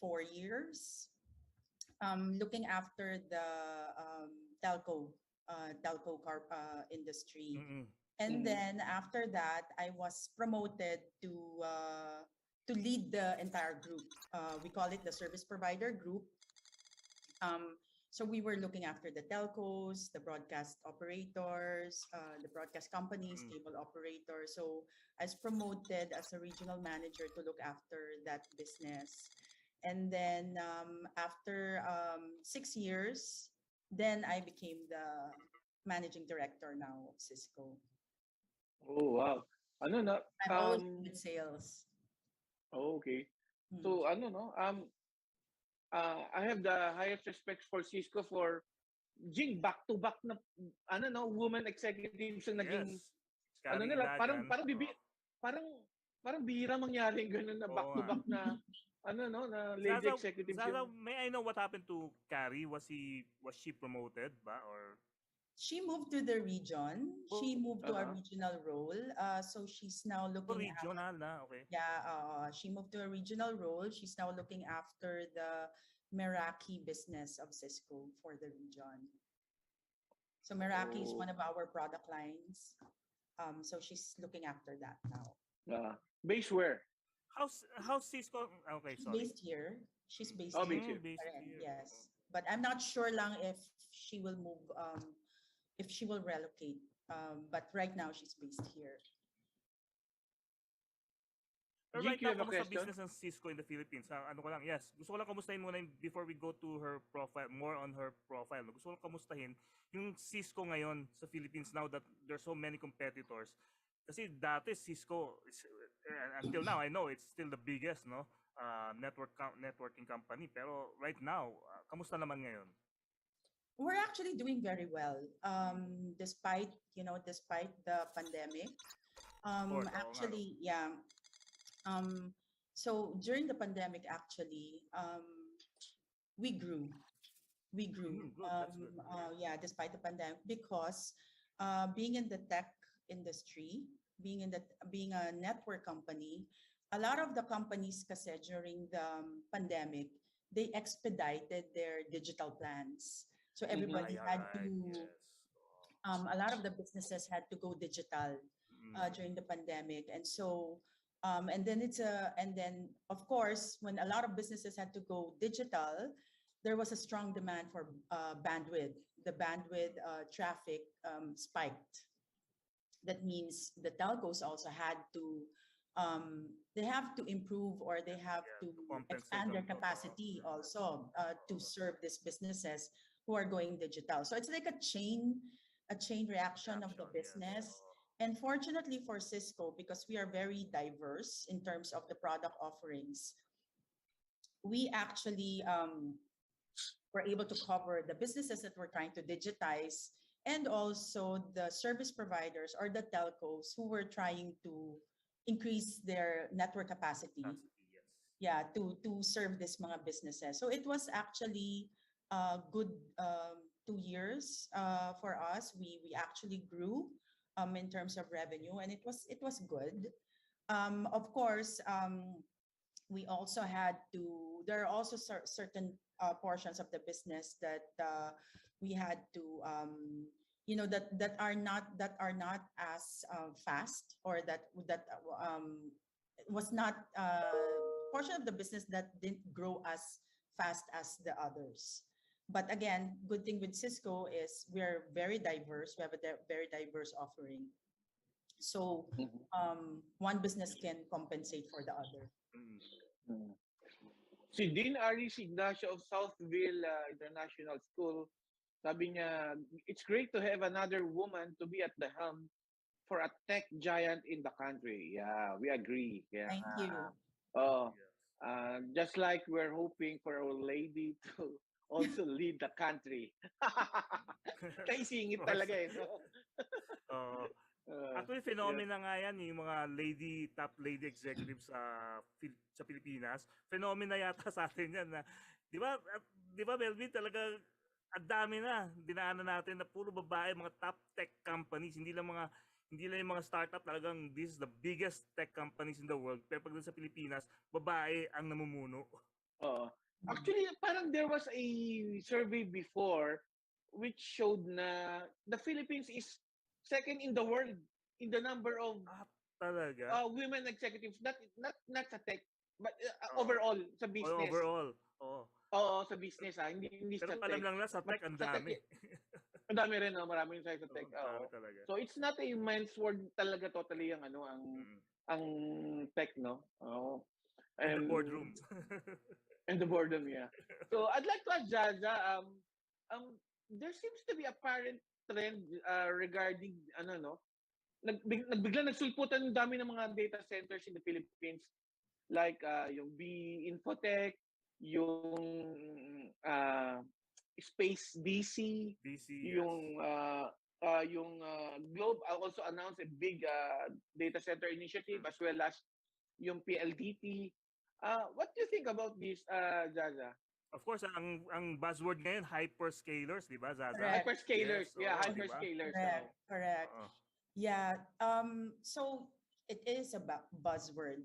4 years, looking after the telco industry. Mm-mm. And then after that, I was promoted to lead the entire group. We call it the service provider group. So we were looking after the telcos, the broadcast operators, the broadcast companies, cable operators. So I was promoted as a regional manager to look after that business. And then after 6 years, then I became the managing director now of Cisco. Oh, wow. I'm always with sales. Okay. So, I have the highest respect for Cisco for Jing back-to-back na woman executives ang naging Yes. nila parang Dagan. parang bihira mangyari ganun na Oo back-to-back na na lady executives Zaza, yung may I know what happened to Carrie? Was she promoted ba or She moved to the region. She moved to a regional role. So she's now looking at regional na? Okay. she moved to a regional role. She's now looking after the Meraki business of Cisco for the region. So Meraki is one of our product lines. So she's looking after that now. base where? How's Cisco? Okay, She's sorry. based here. She's based Oh, here. based here. Correct, yes. But I'm not sure lang if she will move, if she will relocate. But right now she's based here. Pero Jing, right you now, have a kamusta question? business ng Cisco in the Philippines? Ano ko lang, yes. Gusto ko lang kamustahin muna before we go to her profile, more on her profile. Gusto ko lang kamustahin yung Cisco ngayon sa Philippines now that there's so many competitors. Kasi dati Cisco, until now, I know it's still the biggest, no? Networking company. Pero right now, kamusta naman ngayon? We're actually doing very well, despite the pandemic. Course, Actually, yeah. So during the pandemic, actually, we grew. Good, that's good. Yeah, despite the pandemic, because being in the tech industry, being a network company, a lot of the companies, kasi during the pandemic, they expedited their digital plans. So everybody had to. Yes. A lot of the businesses had to go digital during the pandemic, and so. And then of course, when a lot of businesses had to go digital, there was a strong demand for bandwidth. The bandwidth traffic spiked. That means the telcos also had to they have to improve, or they have to compensate expand their on top. capacity also to serve these businesses who are going digital. So it's like a chain reaction of the business. And fortunately for Cisco, because we are very diverse in terms of the product offerings, we actually were able to cover the businesses that we're trying to digitize, and also the service providers or the telcos who were trying to increase their network capacity, yeah, to serve this mga businesses. So it was actually a good 2 years for us. We actually grew in terms of revenue, and it was good. Of course, we also had to. There are also certain portions of the business that we had to that are not as fast, or that was not portion of the business that didn't grow as fast as the others. But again, good thing with Cisco is we're very diverse. We have a very diverse offering. So one business can compensate for the other. Si Dean Aris Ignacio of Southville International School, sabi niya, it's great to have another woman to be at the helm for a tech giant in the country. Yeah, we agree. Yeah. Thank you. Just like we're hoping for our lady to also lead the country. Kaisingit talaga eh. Actually, phenomena nga yan, yung mga top lady executives sa Pilipinas. Phenomena yata sa atin yan. Di ba, Melvin, talaga ang dami na dinaanan natin na puro babae, mga top tech companies, hindi lang yung mga startup, talagang this is the biggest tech companies in the world. Pero pag sa Pilipinas, babae ang namumuno. Actually, parang there was a survey before which showed na the Philippines is second in the world in the number of women executives, not sa tech, but overall sa business. Overall. Sa business hindi pero sa tech. Pero alam lang sa tech ang dami. Ang dami rin, maraming sa tech. So it's not a men's world talaga totally ang ang tech, no? And the boardroom. And the boredom, yeah. So I'd like to ask Zaza, there seems to be a apparent trend regarding nagbigla nagsulputan yung dami ng mga data centers in the Philippines, like yung B Infotech, yung Space DC, yung Globe also announced a big data center initiative, as well as yung PLDT. What do you think about this, Zaza? Of course, ang buzzword ngayon, hyperscalers, di ba, Zaza? Correct. Hyperscalers, yes, yeah, hyperscalers. Correct, correct. Yeah, so it is a buzzword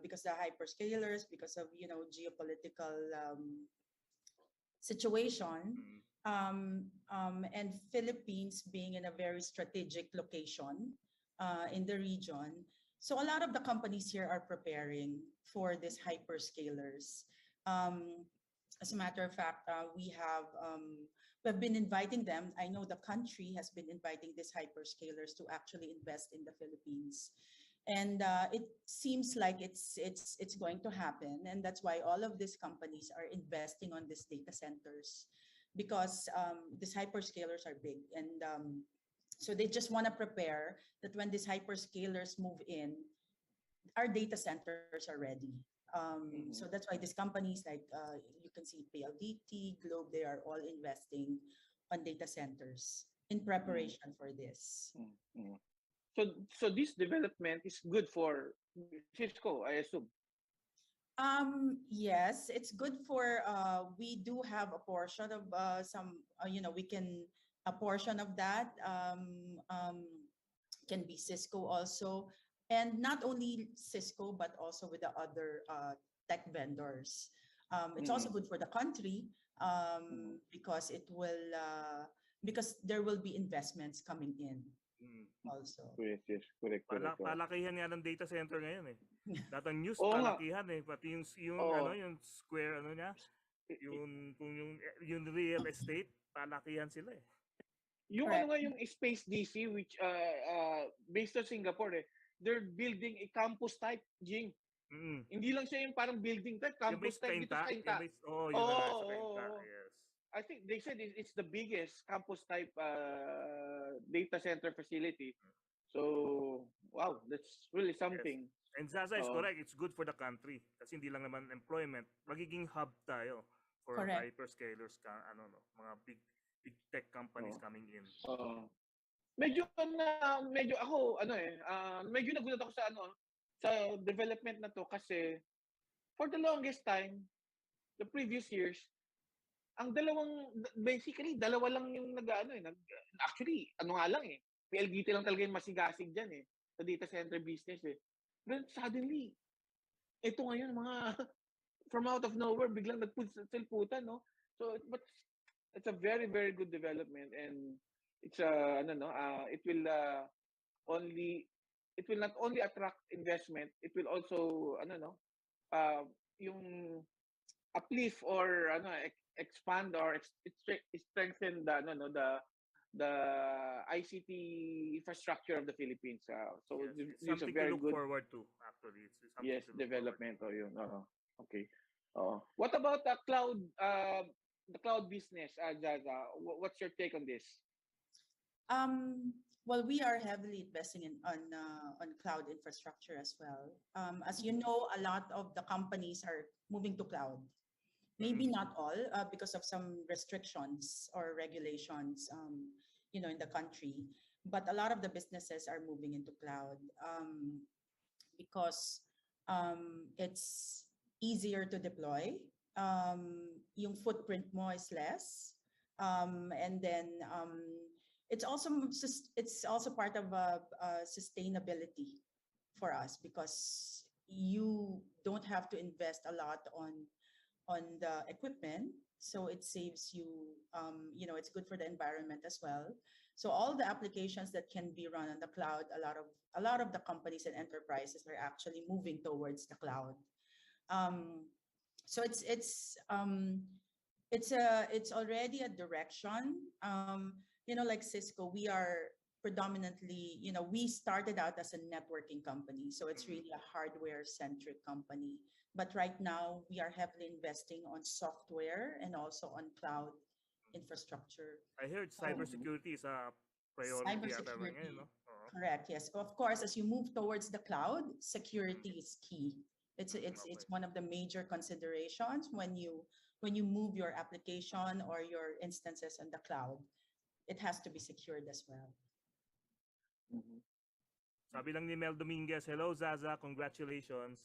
because the hyperscalers, because of geopolitical situation, and Philippines being in a very strategic location in the region. So a lot of the companies here are preparing for these hyperscalers. As a matter of fact, we've been inviting them. I know the country has been inviting these hyperscalers to actually invest in the Philippines, and it seems like it's going to happen. And that's why all of these companies are investing on these data centers, because these hyperscalers are big, and so they just want to prepare that when these hyperscalers move in, our data centers are ready. So that's why these companies like you can see PLDT, Globe, they are all investing on data centers in preparation for this. So this development is good for Cisco, I assume. Yes, it's good for. We do have a portion of some. We can. A portion of that can be Cisco also, and not only Cisco but also with the other tech vendors. It's also good for the country because it will because there will be investments coming in also. Correct. Palakihan nga ng data center ngayon eh. Datang news Oo nga. palakihan eh, pati yung Oo. yung square niya. yung real estate, palakihan sila eh. Yung Correct. ano nga yung Space DC which based on Singapore they're building a campus type, Jing. Mm. Hindi lang siya yung parang building type, Yung may campus type dito sa Kainta. yun na nga sa Kainta. Oo. Yes. I think they said it's the biggest campus type data center facility. So, wow, that's really something. And Zaza is Oo. correct. It's good for the country. Kasi hindi lang naman employment. Magiging hub tayo for Correct. hyperscalers, mga big tech companies Oo. coming in. Medyo ako medyo nagulat ako sa development na to kasi for the longest time, the previous years, ang basically dalawa lang yung actually nga lang PLDT lang talaga yung masigasig diyan sa data center business Then suddenly ito ngayon mga from out of nowhere biglang nagputsulputan no. So but it's a very very good development and it's it will not only attract investment, it will also yung uplift or expand or strengthen the ICT infrastructure of the Philippines. So Yes, it's it's a something to very look good forward to actually. It's something to look development forward to. yun. Okay. What about the cloud business, Zaza? What's your take on this? Well, we are heavily investing on cloud infrastructure as well. As you know, a lot of the companies are moving to cloud. Maybe not all, because of some restrictions or regulations, in the country. But a lot of the businesses are moving into cloud because it's easier to deploy. Yung footprint mo is less, and then it's also part of sustainability for us because you don't have to invest a lot on the equipment, so it saves you. It's good for the environment as well. So all the applications that can be run on the cloud, a lot of the companies and enterprises are actually moving towards the cloud. So it's already a direction. Like Cisco, we are predominantly, we started out as a networking company, so it's really a hardware centric company. But right now we are heavily investing on software and also on cloud infrastructure. I heard cybersecurity is a priority ata Cybersecurity. ngayon, no? Correct. Yes. Of course, as you move towards the cloud, security is key. It's Okay. one of the major considerations when you move your application or your instances on the cloud. It has to be secured as well. Sabi lang ni Mel Dominguez, hello Zaza, congratulations.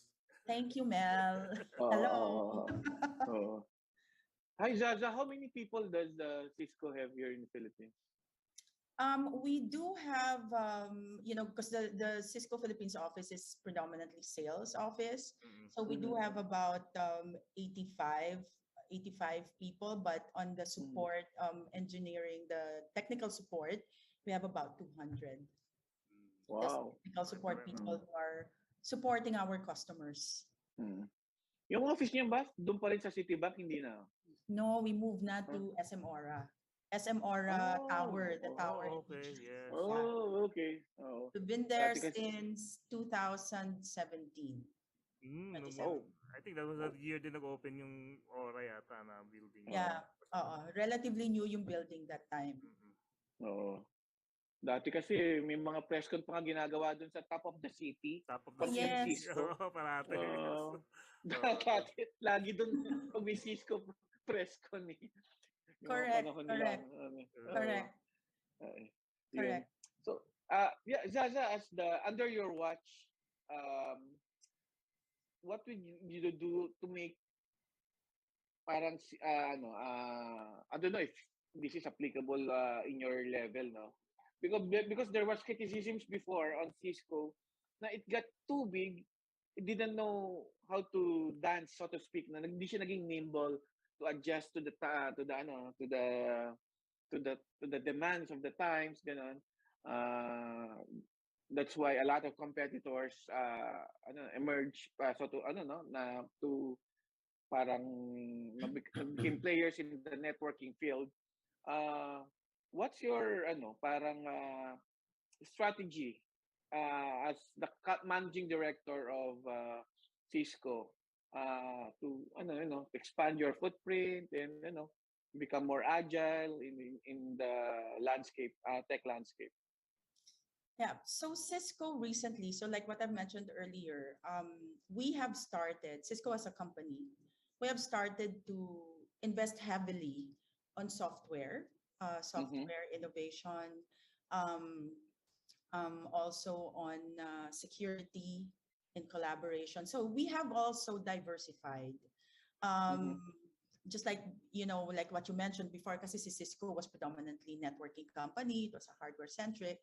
Thank you, Mel. Hello. Hi Zaza, how many people does Cisco have here in the Philippines? We do have, because the Cisco Philippines office is predominantly sales office. So we do have about 85 people, but on the support, engineering, the technical support, we have about 200. Wow. Technical support people who are supporting our customers. Yung office niyo ba, doon pa rin sa Citibank, hindi na? No, we moved na to SM Aura. SM Aura Tower, the tower. Okay, yes. Okay. We've been there since 2017. I think that was the year din nag-open yung Aura yata na building. Yeah, relatively new yung building that time. Dati kasi may mga press con pa nga ginagawa doon sa top of the city. Top of the Yes. Cisco. Parati. Lagi doon pag may Cisco press con Correct. So, Zaza, as under your watch, what would you do to make parang I don't know if this is applicable in your level, no? Because there was criticisms before on Cisco na it got too big, it didn't know how to dance, so to speak, na hindi siya naging nimble to adjust to the demands of the times, ganon. That's why a lot of competitors emerge to parang naging players in the networking field. What's your parang strategy as the managing director of Cisco to expand your footprint and become more agile in the landscape, tech landscape? Yeah, so Cisco recently, so like what I've mentioned earlier, we have started, Cisco as a company, we have started to invest heavily on software, Mm-hmm. software innovation, um, also on security and collaboration. So we have also diversified. Mm-hmm. Um, just like like what you mentioned before, kasi si Cisco was predominantly networking company. It was a hardware centric.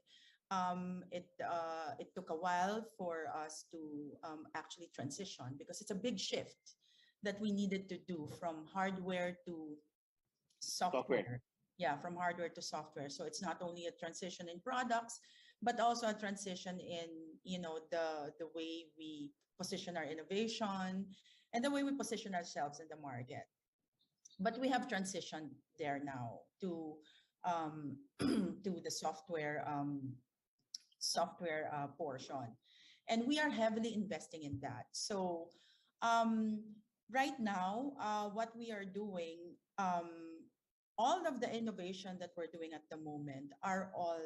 It took a while for us to actually transition because it's a big shift that we needed to do from hardware to Software. software. Yeah, from hardware to software. So it's not only a transition in products, but also a transition in the way we position our innovation and the way we position ourselves in the market. But we have transitioned there now to to the software portion, and we are heavily investing in that. So um, right now, what we are doing, all of the innovation that we're doing at the moment are all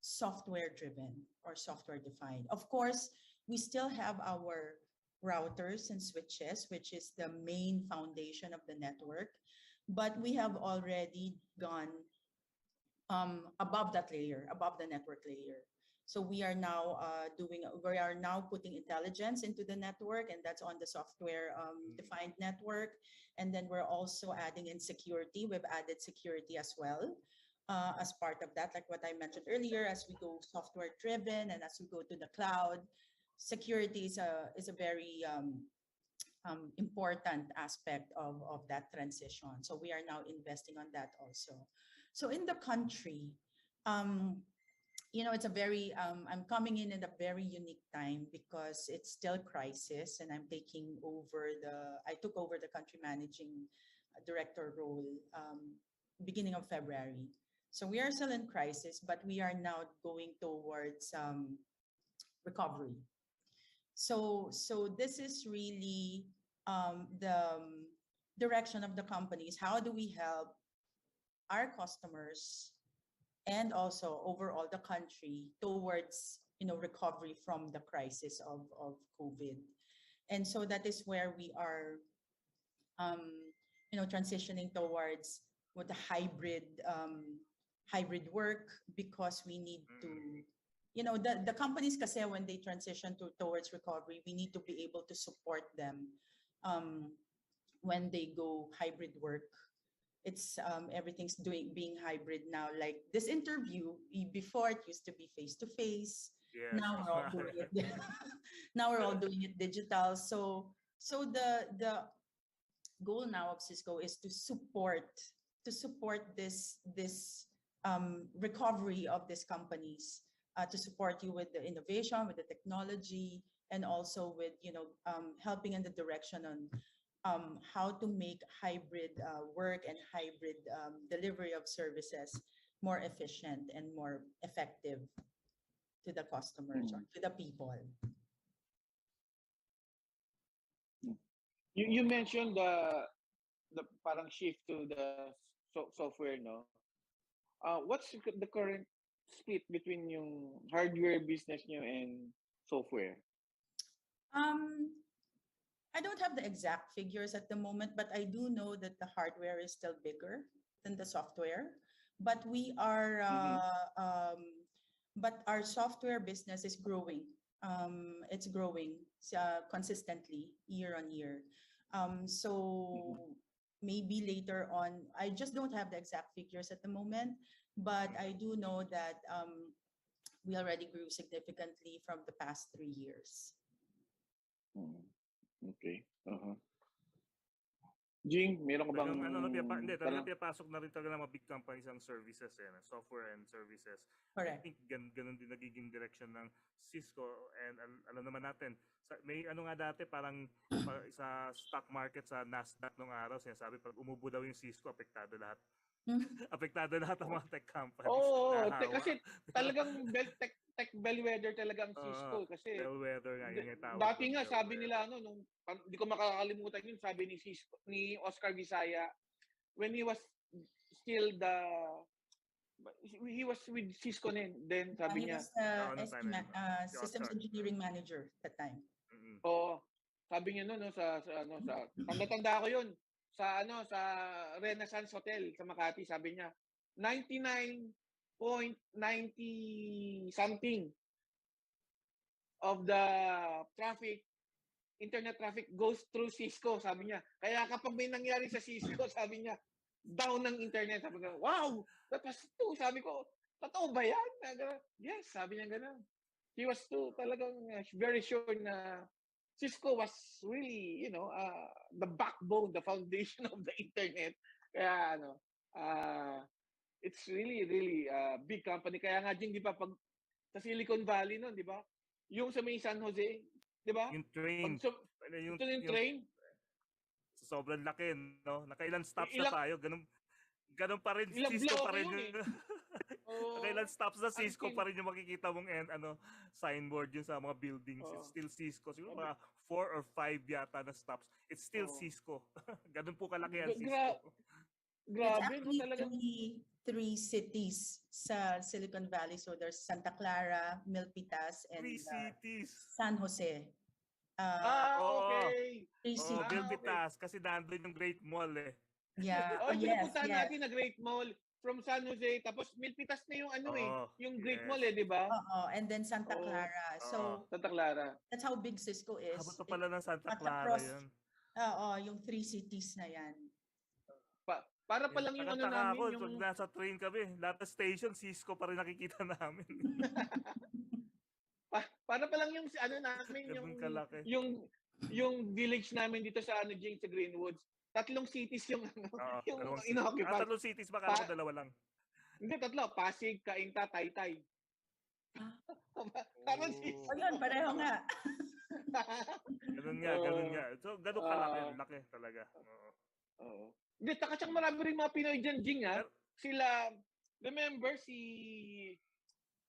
software driven or software defined. Of course, we still have our routers and switches, which is the main foundation of the network, but we have already gone above that layer, above the network layer. So we are now we are now putting intelligence into the network, and that's on the software defined network. And then we're also adding in security. We've added security as well as part of that, like what I mentioned earlier. As we go software driven and as we go to the cloud, security is a very important aspect of that transition. So we are now investing on that also. So in the country, um, it's a very I'm coming in at a very unique time because it's still crisis, and I took over the country managing director role beginning of February. So we are still in crisis, but we are now going towards recovery. So this is really the direction of the companies. How do we help our customers and also overall the country towards recovery from the crisis of COVID? And so that is where we are transitioning towards with the hybrid work, because we need to the companies kasi when they transition towards recovery, we need to be able to support them um, when they go hybrid work. It's everything's being hybrid now. Like this interview, before it used to be face to face. Yes. Now we're all doing it. Now we're all doing it digital. So the goal now of Cisco is to support this recovery of these companies, to support you with the innovation, with the technology, and also with helping in the direction on how to make hybrid work and hybrid delivery of services more efficient and more effective to the customers or to the people. You mentioned the parang shift to the software, no? What's the current split between yung hardware business nyo and software? Um, I don't have the exact figures at the moment, but I do know that the hardware is still bigger than the software. But we are, but our software business is growing. It's growing consistently year on year. So maybe later on, I just don't have the exact figures at the moment, but I do know that we already grew significantly from the past 3 years. Okay. Jing, meron ka bang Talagang ano, hindi, talagang parang pinapasok na rin talaga ng mga big companies ang services, software and services. I Correct. think ganun din nagiging direction ng Cisco, and alam naman natin, may ano nga dati parang sa stock market sa Nasdaq nung araw, sinasabi pag umubo daw yung Cisco, apektado lahat. Apektado lahat ng mga tech companies. kasi talagang tech bellwether talaga ang Cisco kasi Bellwether nga, yun yung tawag dati doon, nga sabi bellwether. nila hindi ko makakalimutan yun, sabi ni Cisco, ni Oscar Visaya when he was still he was with Cisco then sabi He niya, was nung time na yun, si Systems Oscar. Engineering Manager at that time. sabi niya no sa tanda ko yun sa Renaissance Hotel sa Makati, sabi niya 99.90 something of the internet traffic goes through Cisco, sabi niya. Kaya kapag may nangyari sa Cisco, sabi niya, down ng internet. Sabi ko, wow, that was true. Sabi ko, totoo ba yan? Yes, sabi niya gano'n. He was too talagang very sure na Cisco was really, the backbone, the foundation of the internet. Kaya it's really, really big company. Kaya nga, Jing, di ba, pag sa Silicon Valley noon, di ba? Yung sa may San Jose, di ba? Yung train. Ito yung train. Sobrang laki, no? Nakailan stops na Ilang- tayo, ganun pa rin, Ilang Cisco bloke pa rin yun yung... Oo. Nakailan stops na Cisco Until- pa rin yung makikita mong signboard yun sa mga buildings. It's still Cisco. Siguro mga 4 or 5 yata na stops. It's still Cisco. Ganun po kalaki ang Cisco. It's Grabe, no? actually Talagang three cities sa Silicon Valley. So there's Santa Clara, Milpitas, and 3 cities. San Jose. Oo. okay. Three Oh, cities. Milpitas. Kasi nandun yung Great Mall Yeah. Oh, yes, pinupuntahan yes. natin na Great Mall from San Jose, tapos Milpitas na yung yung Great yes. Mall di ba? And then Santa Oo. Clara. So Santa Clara. that's how big Cisco is. Habot pa pala ng Santa Cuts Clara across, yun. yung three cities na yan. Para pa lang yung Nakataka ako, namin, pag nasa train kami, lahat ng station, Cisco pa rin nakikita namin. para pa lang yung namin, Ganun kalaki. yung village namin dito sa Jing, sa Greenwoods. 3 cities yung yung inoccupy. 3 cities ba? Kala ko 2 lang. Hindi, 3. Pasig, Cainta, Taytay. Parang cities. Yun, pareho nga. Ganun nga. So, ganun kalaki. Laki talaga. Oo. Hindi, siyang marami rin mga Pinoy dyan, Jing, ha? Sila, remember si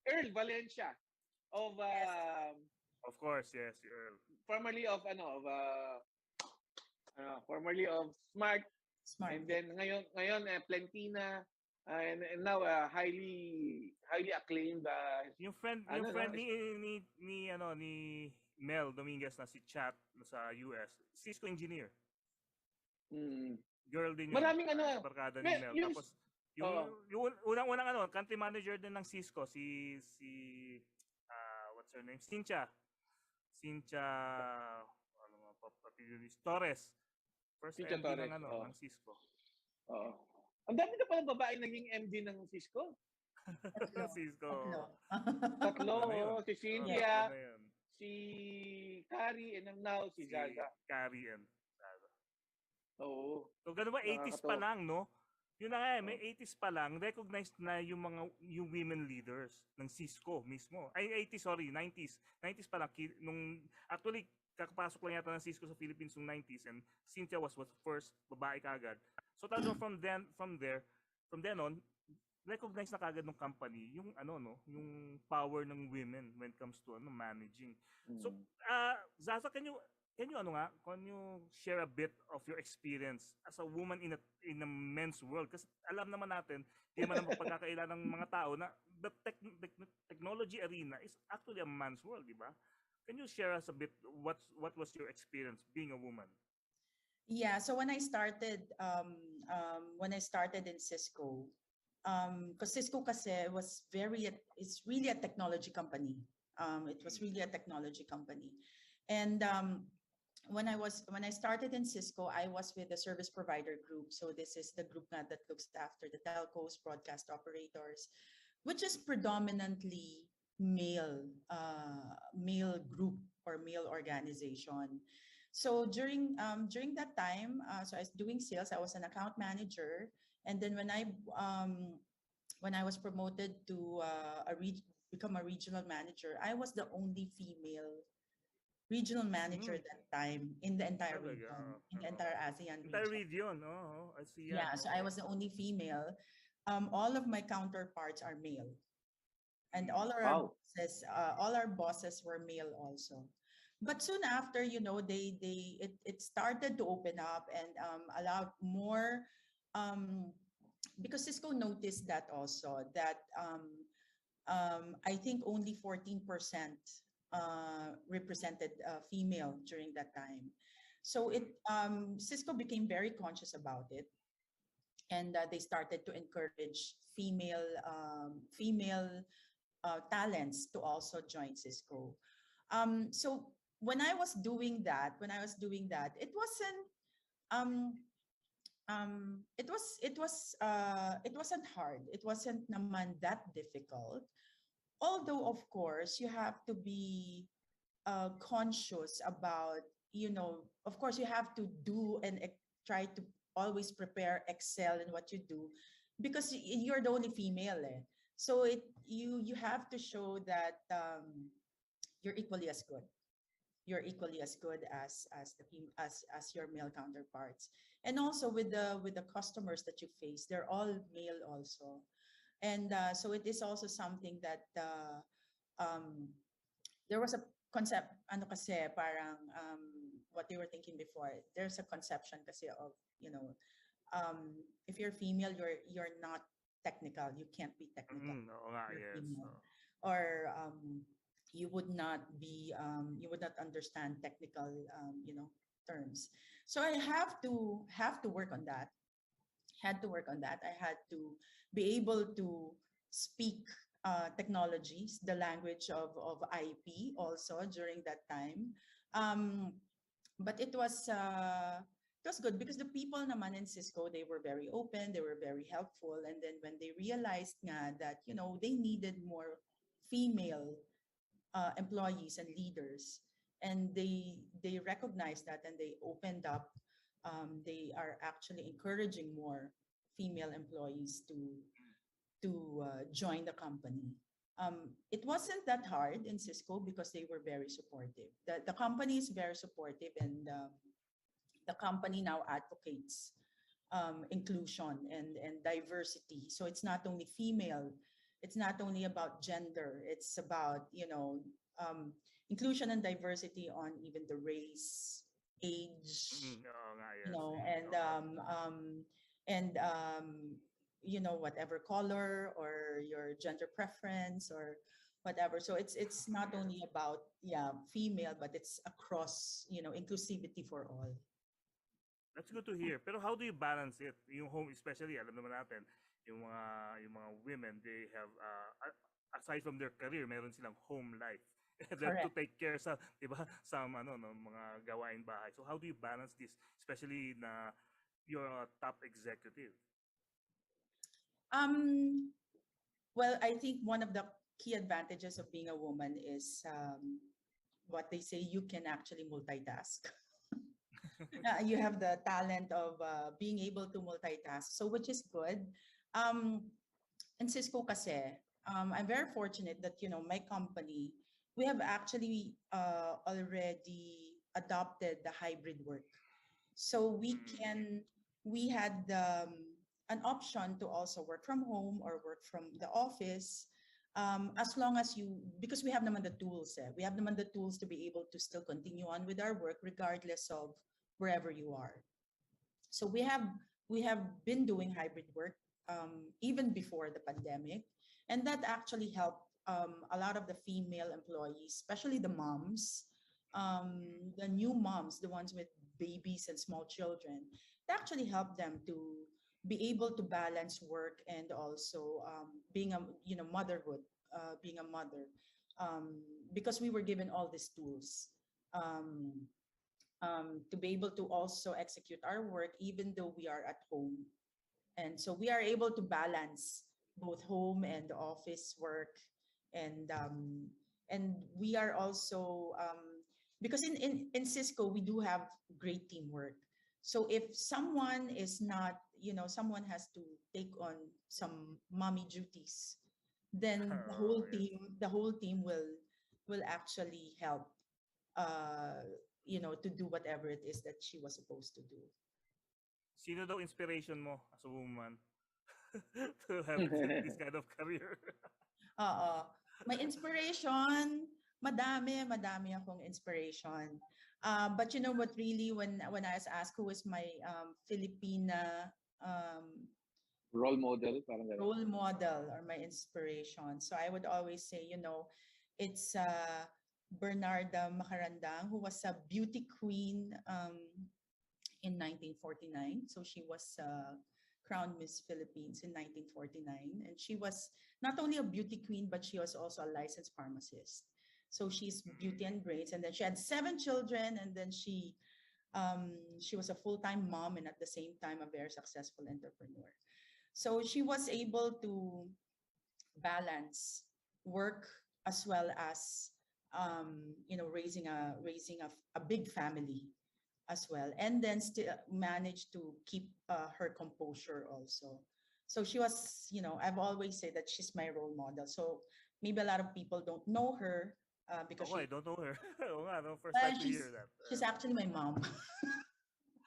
Earl Valencia of Of course, yes, si Earl. formerly of Smart. And then ngayon Plentina, and now highly acclaimed Yung friend ni Mel Dominguez na si Chat sa US, Cisco engineer. Girl din yun. Maraming barkada ni Mel. Tapos yung unang country manager din ng Cisco, si what's her name? Cynthia Torres. First Cynthia MD Torres, ng Cisco. Oo. Ang dami na palang babae naging MD ng Cisco. Cisco. 3, si Cynthia, Ano yun? si Carrie, and now si Zaza. Carrie and Zaza. Oo. So ganun ba, 80s pa lang, no? Yun na nga, may 80s pa lang, recognized na yung women leaders ng Cisco mismo. Ay, 80s, sorry, 90s. 90s pa lang. Actually, kakapasok lang yata ng Cisco sa Philippines noong 90s, and Cynthia was first babae kagad. So talagang from then on, recognize na kagad ng company yung yung power ng women when it comes to managing. So Zaza, can you share a bit of your experience as a woman in a men's world? Kasi alam naman natin, di naman ang pagkakailan ng mga tao na the technology arena is actually a man's world, di ba? Can you share us a bit what was your experience being a woman? Yeah, so when I started in Cisco, because Cisco kasi it's really a technology company. It was really a technology company. And when I started in Cisco, I was with the service provider group. So this is the group that looks after the telcos, broadcast operators, which is predominantly male group or male organization. So during that time, so I was doing sales. I was an account manager, and then when I was promoted to become a regional manager, I was the only female regional manager Mm, that time in the entire talaga. region, in the entire ASEAN Entire region. region, oh, ASEAN, Yeah, so I okay. was the only female. All of my counterparts are male, and Mm. Wow. all our bosses were male also. But soon after, it started to open up and allowed more, um, because Cisco noticed that also that I think only 14% represented female during that time. So Mm. Cisco became very conscious about it, and they started to encourage female talents to also join Cisco. So when I was doing that, um, it wasn't hard. It wasn't naman that difficult. Although of course you have to be conscious about, of course you have to do and try to always prepare, excel in what you do, because you're the only female, eh. So you have to show that you're equally as good. You're equally as good as your male counterparts. And also with the customers that you face, they're all male also. And so it is also something that um, there was a concept, ano kasi, parang what they were thinking before. There's a conception kasi of, you know, if you're female, you're not technical. You can't be technical. Mm, oo nga, You're yes. female, or you would not understand technical, terms. So I have to work on that. Had to work on that. I had to be able to speak technologies, the language of IP also during that time. Um, but it was good because the people naman in Cisco, they were very open, they were very helpful. And then when they realized nga that, they needed more female employees and leaders, and they recognized that, and they opened up. They are actually encouraging more female employees to join the company. It wasn't that hard in Cisco because they were very supportive. The company is very supportive, and the company now advocates inclusion and diversity. So it's not only female, it's not only about gender, it's about, um, inclusion and diversity on even the race, age, Mm, oo nga, yes. and Oo. and whatever color or your gender preference or whatever. So it's not only about, yeah, female, but it's across, inclusivity for all. That's good to hear. Pero how do you balance it? Yung home, especially, alam naman natin, yung mga women, they have, aside from their career, meron silang home life. They have to Correct. take care sa, di ba, sa no, mga gawain bahay. So how do you balance this, especially na you're a top executive? Um, well, I think one of the key advantages of being a woman is what they say, you can actually multitask. You have the talent of being able to multitask, so which is good. Um, in Cisco kasi, I'm very fortunate that, my company, we have actually already adopted the hybrid work. So Mm. we had an option to also work from home or work from the office, as long as because we have naman the tools, we have naman the tools to be able to still continue on with our work regardless of wherever you are. So we have been doing hybrid work even before the pandemic, and that actually helped a lot of the female employees, especially the moms, the new moms, the ones with babies and small children. It actually helped them to be able to balance work and also being a motherhood, being a mother, because we were given all these tools. Um, to be able to also execute our work even though we are at home. And so we are able to balance both home and office work. And we are also because in Cisco we do have great teamwork. So if someone is not, someone has to take on some mommy duties, then Yes. the whole team will actually help, to do whatever it is that she was supposed to do. Sino daw inspiration mo as a woman to have this kind of career? Oo. My inspiration, madami akong inspiration. But you know what, really, when I was asked who is my Filipina Role model, parang gano'n. role model or my inspiration, so I would always say, it's Bernarda Macarandang, who was a beauty queen in 1949. So she was crowned Miss Philippines in 1949. And she was not only a beauty queen, but she was also a licensed pharmacist. So she's beauty and brains. And then she had 7 children. And then she was a full-time mom and at the same time a very successful entrepreneur. So she was able to balance work as well as raising a big family as well, and then still managed to keep her composure also. So she was, I've always said that she's my role model. So maybe a lot of people don't know her because Ako, I don't know her. Oo nga, no? First uh, time to she's hear that. she's actually my mom.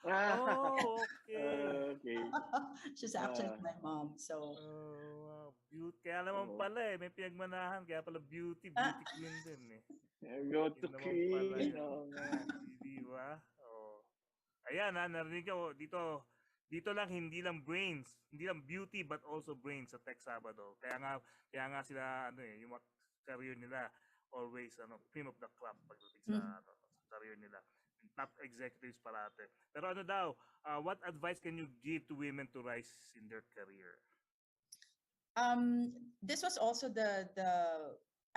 Oh, okay. Okay. She's actually my mom. So Oh, wow. Beauty. Kaya naman Oo. pala eh. May pinagmanahan. Kaya pala beauty. uh, Beauty queen din eh. Go to Yun naman pala Queen. yun. Oo nga. Di ba? Oh. Ayan ha, narinig ko dito. Dito lang, hindi lang brains. Hindi lang beauty, but also brains sa TechSabado. Kaya nga sila, yung career nila, always, cream of the crop pagdating sa, mm. sa career nila. Top executives parate. Pero ano daw, what advice can you give to women to rise in their career? This was also the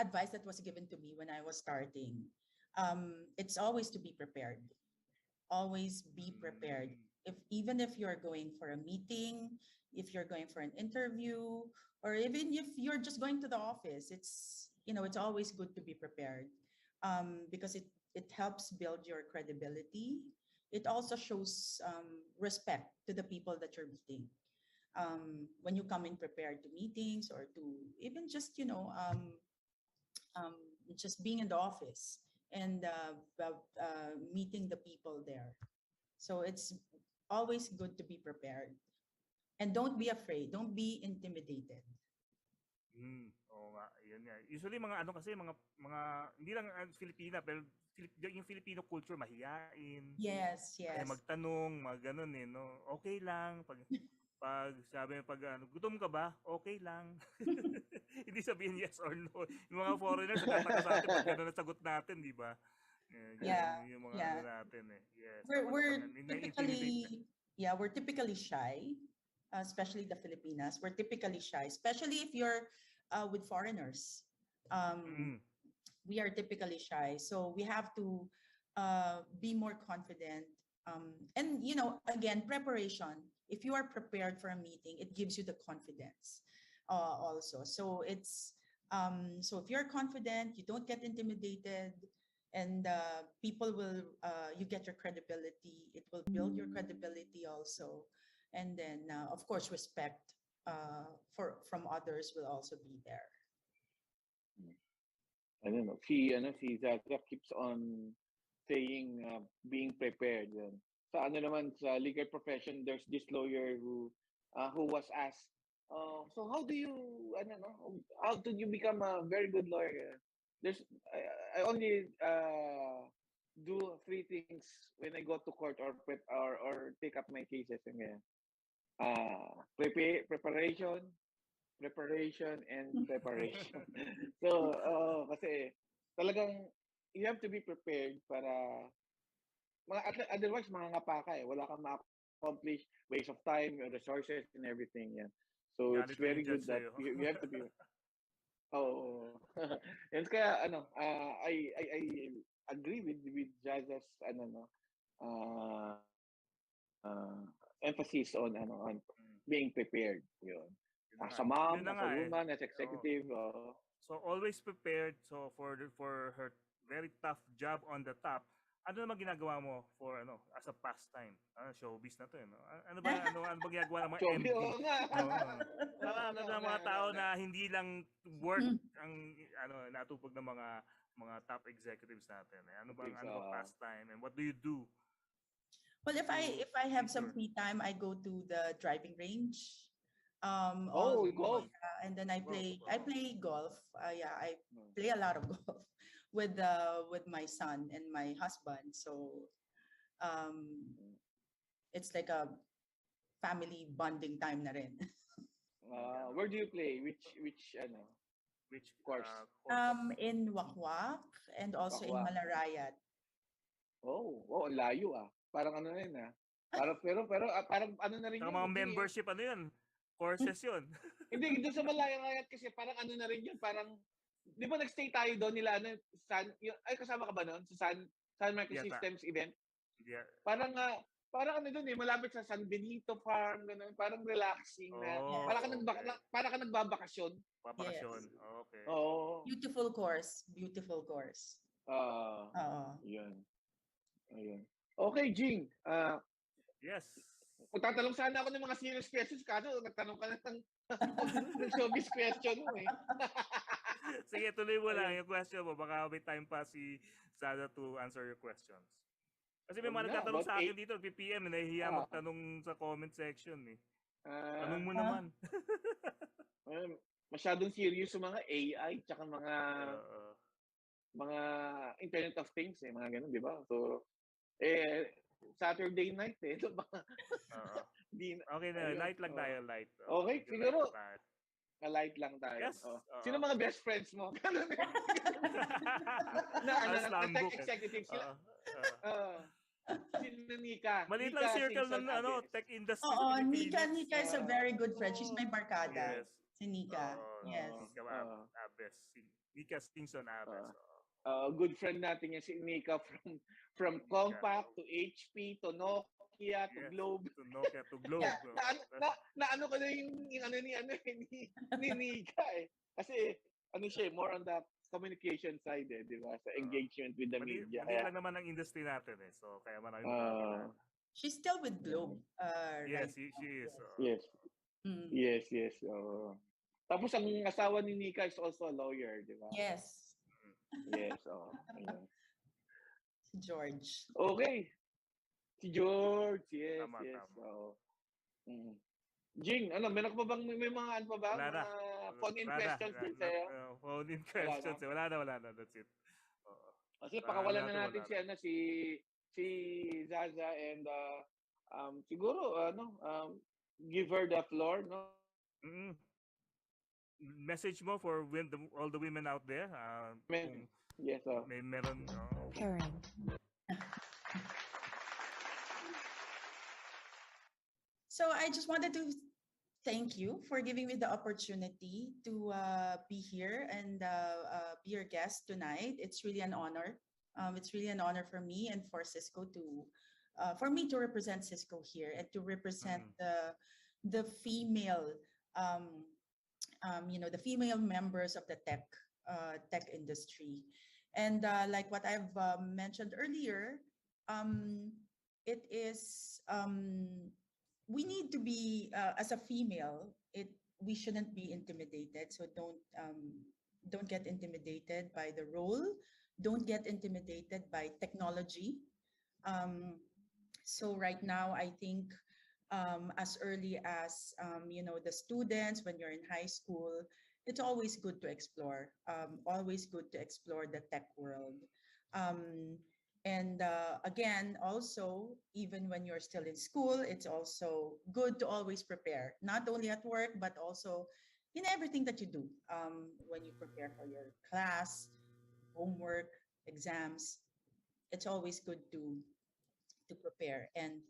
advice that was given to me when I was starting. It's always to be prepared. Always be prepared. Mm. Even if you're going for a meeting, if you're going for an interview, or even if you're just going to the office, it's always good to be prepared, because it helps build your credibility. It also shows respect to the people that you're meeting. When you come in prepared to meetings or to even just um, just being in the office and meeting the people there. So it's always good to be prepared. And don't be afraid. Don't be intimidated. Oo nga, yun nga. Usually mga kasi mga hindi lang Filipina pero yung Filipino culture mahiyain. Yes, Kaya yes. magtanong, mga ganun eh, no? Okay lang pag sabi pag gutom ka ba? Okay lang. Hindi sabihin yes or no. Yung mga foreigners nagtataka sa atin pag gano'n ang sagot natin, di ba? Yeah, Ganun yung mga yeah. natin eh. Yes, We're dapat we're na-intimidate na. we're typically shy, especially the Filipinas. We're typically shy, especially if you're with foreigners. Mm. We are typically shy, so we have to be more confident. And again, preparation. If you are prepared for a meeting, it gives you the confidence also. So so if you're confident, you don't get intimidated, and people will you get your credibility. It will build your credibility also, and then of course respect from others will also be there. I don't know. Si Zaza keeps on saying being prepared. Yan. Sa sa legal profession, there's this lawyer who was asked, so how do you, how did you become a very good lawyer? There's, I only do 3 things when I go to court or take up my cases. And ganyan. Preparation, and preparation. So, kasi talagang you have to be prepared para otherwise mangangapa ka eh. Wala kang ma-accomplish, waste of time, your resources and everything yan. So it's Galit na very yung good judge that sa'yo. you have to be Yan kaya I agree with Jaza's uh, emphasis on being prepared. Yun. Yun na As nga. a mom, Yun na as a nga eh. woman, as Oo. executive. So always prepared. So for very tough job on the top. Ano naman ginagawa mo for as a pastime? Showbiz na 'to, no? Ano ba ginagawa ng mga Showbiz, MD? oo nga. Oo. Para Oo nga, ng oo mga nga, tao oo nga. na hindi lang work ang natupag ng mga top executives natin. Ano bang pastime and what do you do? Well, if to I have make some your- free time, I go to the driving range. Oh, Also, golf. and then I play golf. Yeah, I Hmm. play a lot of golf with my son and my husband. So um, it's like a family bonding time na rin. Where do you play? Which course? In Wakwak and also in Wakwak. Malaya. Oh, ang layo ah. Parang ano na yun ah. Pero parang ano na rin Saka yun. mga hindi eh. membership yun? Courses yun. Hindi, doon sa Malaya kasi parang ano na rin yun. Parang, di ba nag-stay tayo doon nila, kasama ka ba noon? Sa San Microsystems event? Yeah. Parang ano doon eh, malapit sa San Benito Farm, ganun. Parang relaxing na. Oh, Parang ka nagbabakasyon. Papakasyon. Yes. Okay. Oo. Beautiful course. Yun. Ayun. Okay, Jing. Yes. Kung tatanong sana ako ng mga serious questions, kaso nagtanong ka na ng showbiz question mo eh. Sige, tuloy mo lang yung question mo. Baka may time pa si Zaza to answer your questions. Kasi may mga nagtatanong sa akin dito, PPM, nahihiya magtanong sa comment section eh. Tanong mo naman. Masyadong serious yung mga AI tsaka mga Internet of Things eh, mga ganun, di ba? So, Saturday night eh. So, Okay na, light lang tayo, light. Okay, siguro. Light lang tayo. Yes. Sino mga best friends mo? na tech executives sila. Sino Nika? Maliit lang circle ng tech industry sa Oo, Pilipinas. Nika is a very good friend. She's my barkada. Yes. Si Nika. Yes. Nika Stinson Aves. Good friend natin yan si Nika from Compaq to HP to Nokia to Globe. To Nokia to Globe. na ano ko na yung ano ni Nika eh. Kasi ano siya, more on the communication side eh, di ba? Sa engagement with the media. Mali lang naman ang industry natin eh. So kaya marami she's still with Globe. Yes, right? she is. Yes. Tapos ang asawa ni Nika is also a lawyer, di ba? Yes. Yes, Si George. Okay. Si George, yes, Tama. Jing, may mga ano pa ba? Wala na. Phone-in questions din sa'yo? Phone-in questions. Wala na. That's it. Kasi pakawalan na natin si Zaza and siguro, give her the floor, no? Message mo for all the women out there. Yes, may meron. Pairing. So I just wanted to thank you for giving me the opportunity to be here and be your guest tonight. It's really an honor. It's really an honor for me and for Cisco for me to represent Cisco here and to represent the female, the female members of the tech industry. And like what I've mentioned earlier, it is we need to be as a female. We shouldn't be intimidated. So don't get intimidated by the role. Don't get intimidated by technology. So right now, I think as early as the students, when you're in high school, it's always good to explore. Always good to explore the tech world. And again, also, even when you're still in school, it's also good to always prepare, not only at work, but also in everything that you do. When you prepare for your class, homework, exams, it's always good to prepare and,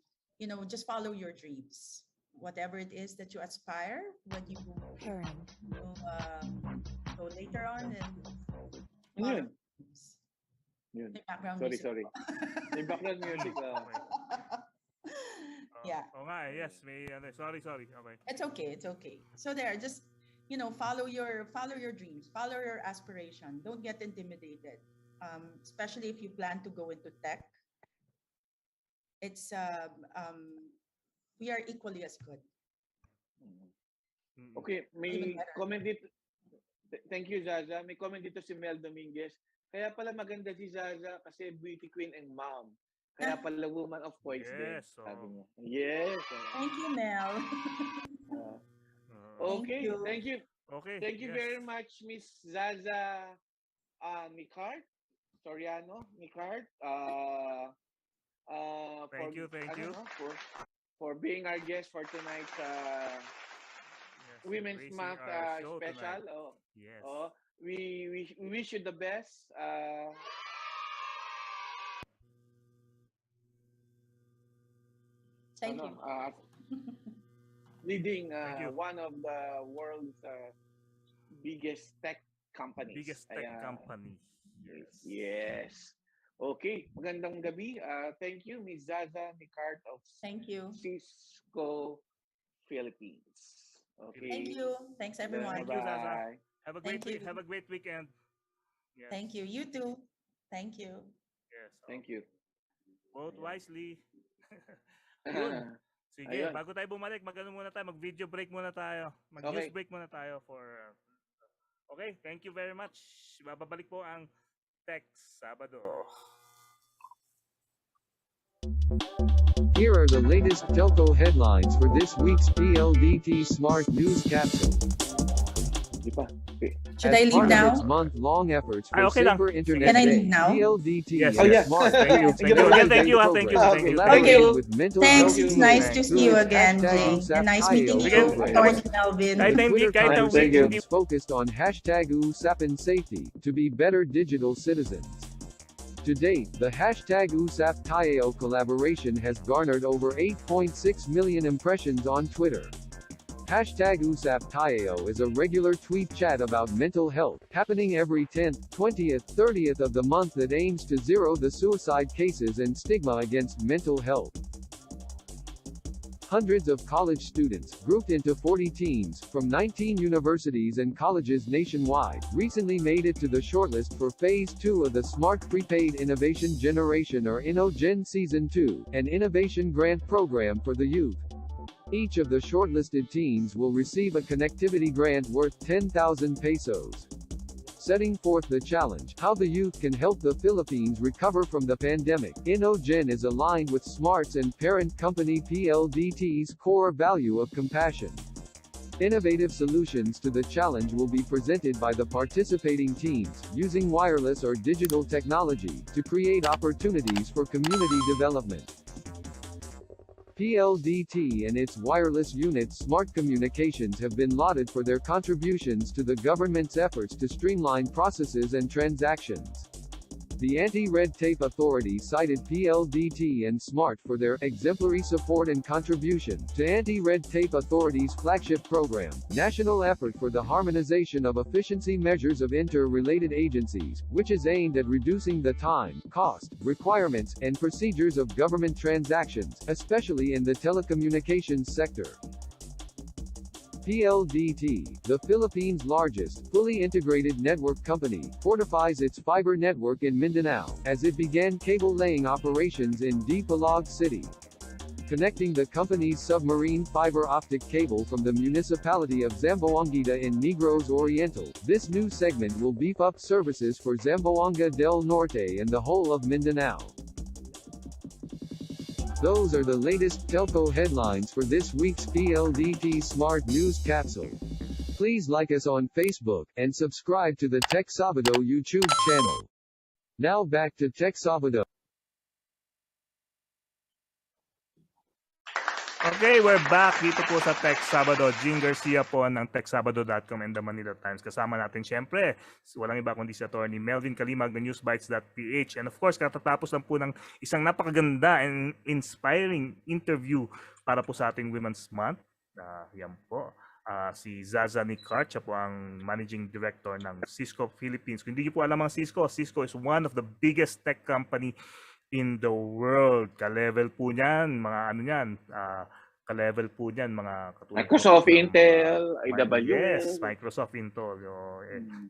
just follow your dreams. Whatever it is that you aspire when you Pairing. go later on and Yun. May background Sorry. music. May background music. Yeah. Yes, may sorry. Okay. It's okay. So there, just follow your dreams, follow your aspiration. Don't get intimidated. especially if you plan to go into tech, it's we are equally as good. Okay, Even may better. comment dito. Thank you, Zaza. May comment dito si Mel Dominguez. Kaya pala maganda si Zaza kasi beauty queen and mom. Kaya pala woman of voice din, Yes. sabi niya. Yes. Thank you, Mel. Okay, you. thank you. Okay. Thank you yes. very much, Miss Zaza Nicart, Soriano Nicart, Thank you. for being our guest for tonight's Yes, Women's gracing Month our show special. tonight. Yes. We wish you the best. Thank you. Leading Thank you. one of the world's biggest tech companies. Biggest tech company. Yes. Okay, magandang gabi. Thank you, Ms. Zaza Nicart of Thank you. Cisco Philippines. Okay. Thank you. Thanks, everyone. Thank you, Zaza. Bye. Have a great Thank week. you. Have a great weekend. Yes. Thank you. You too. Thank you. Yes. Thank you. Vote wisely. Yun. Sige, Ayun. bago tayo bumalik, muna tayo, mag-video break muna tayo. Mag-news Okay. break muna tayo for Okay, thank you very much. Babalik po ang TechSabado. Here are the latest telco headlines for this week's PLDT Smart News Capsule. Di pa. Should As I leave part of now? its month-long efforts for okay lang. safer internet Can I day, leave now? PLDT Yes. and Oh, yeah. Smart Thank you. Sige, Thank you. sige. Thank you. Okay. collaborated you. with mental Thanks. health It's nice teams to through see you its again, hashtag Jing. USAP And nice meeting IO you, program. Atty. Melvin. Kahit The Twitter kahit times Thank you. is focused on hashtag USAPin safety to be better digital citizens. To date, the hashtag USAP IO collaboration has garnered over 8.6 million impressions on Twitter. Hashtag USAP IO is a regular tweet chat about mental health, happening every 10th, 20th, 30th of the month that aims to zero the suicide cases and stigma against mental health. Hundreds of college students, grouped into 40 teams, from 19 universities and colleges nationwide, recently made it to the shortlist for Phase 2 of the Smart Prepaid Innovation Generation or InnoGen Season 2, an innovation grant program for the youth. Each of the shortlisted teams will receive a connectivity grant worth 10,000 pesos. Setting forth the challenge, how the youth can help the Philippines recover from the pandemic, InnoGen is aligned with Smart's and parent company PLDT's core value of compassion. Innovative solutions to the challenge will be presented by the participating teams, using wireless or digital technology, to create opportunities for community development. PLDT and its wireless unit Smart Communications have been lauded for their contributions to the government's efforts to streamline processes and transactions. The Anti-Red Tape Authority cited PLDT and Smart for their exemplary support and contribution to Anti-Red Tape Authority's flagship program, National Effort for the Harmonization of Efficiency Measures of Inter-Related Agencies, which is aimed at reducing the time, cost, requirements, and procedures of government transactions, especially in the telecommunications sector. PLDT, the Philippines' largest, fully integrated network company, fortifies its fiber network in Mindanao, as it began cable-laying operations in Dipolog City. Connecting the company's submarine fiber optic cable from the municipality of Zamboanguita in Negros Oriental, this new segment will beef up services for Zamboanga del Norte and the whole of Mindanao. Those are the latest telco headlines for this week's PLDT Smart News Capsule. Please like us on Facebook, and subscribe to the TechSabado YouTube channel. Now back to TechSabado. Okay, we're back dito po sa TechSabado. Jing Garcia po ng TechSabado.com and the Manila Times. Kasama natin syempre, walang iba kundi si Atty. Melvin Calimag ng Newsbytes.ph. And of course, katatapos lang po ng isang napakaganda and inspiring interview para po sa ating Women's Month. Yan po. Si Zaza Nicart, siya po ang Managing Director ng Cisco Philippines. Kung hindi niyo po alam ang Cisco, Cisco is one of the biggest tech company in the world. Ka-level po niyan, mga ano niyan, ka-level po niyan, mga katulad po Microsoft, ng Intel, AWS. Yes, Microsoft, Intel,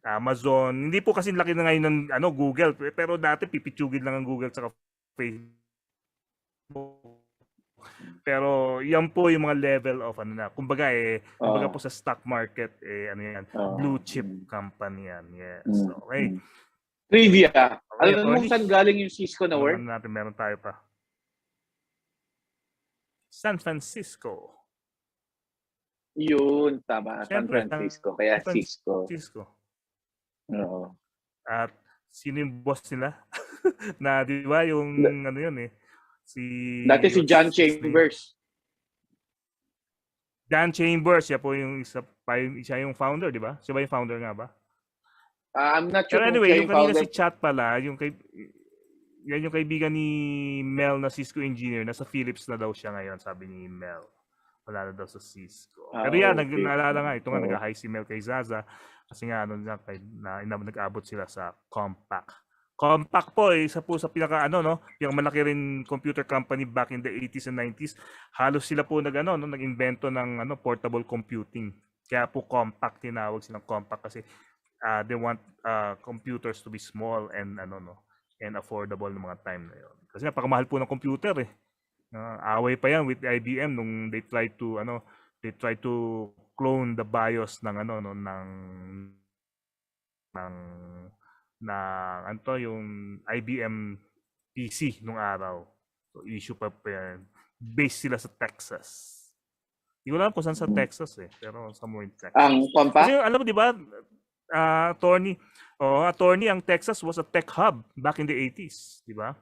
Amazon. Hindi po kasi laki na ngayon ng Google, pero dati pipitsugin lang ang Google sa Facebook. Pero yan po yung mga level of kumbaga kumbaga po sa stock market yan, blue chip company yan. Yes. Okay. Trivia. Okay, Alam mo Tony. saan galing yung Cisco na word? Natin, meron tayo pa. San Francisco. Yun, tama. San Siyempre, Francisco. Kaya San Cisco. Francisco. Oo. At sino yung boss nila? Na di ba yung yun Dati si John Chambers. John Chambers, siya po yung siya yung founder, di ba? Siya ba yung founder nga ba? I'm not sure. Pero anyway, yung kanina founder. si Chat pala, yan yung kaibigan ni Mel na Cisco engineer, nasa Philips na daw siya ngayon, sabi ni Mel. Wala na daw sa Cisco. Pero yan, okay. naalala nga, ito nga, nag-hi si Mel kay Zaza, kasi nga, nag-abot sila sa Compaq. Compaq po, isa po sa yung malaki rin computer company back in the 80s and 90s. Halos sila po nag-invento ng portable computing. Kaya po Compaq, tinawag silang Compaq kasi they want computers to be small and and affordable ng mga time na yun. Kasi napakamahal po ng computer away pa yan with IBM nung they try to clone the BIOS ng yung IBM PC nung araw. So issue pa yan. Based sila sa Texas. Hindi ko alam kung saan sa Texas pero somewhere in Texas. Ang Compaq? Kasi alam mo di ba, attorney, ang Texas was a tech hub back in the 80s, di ba?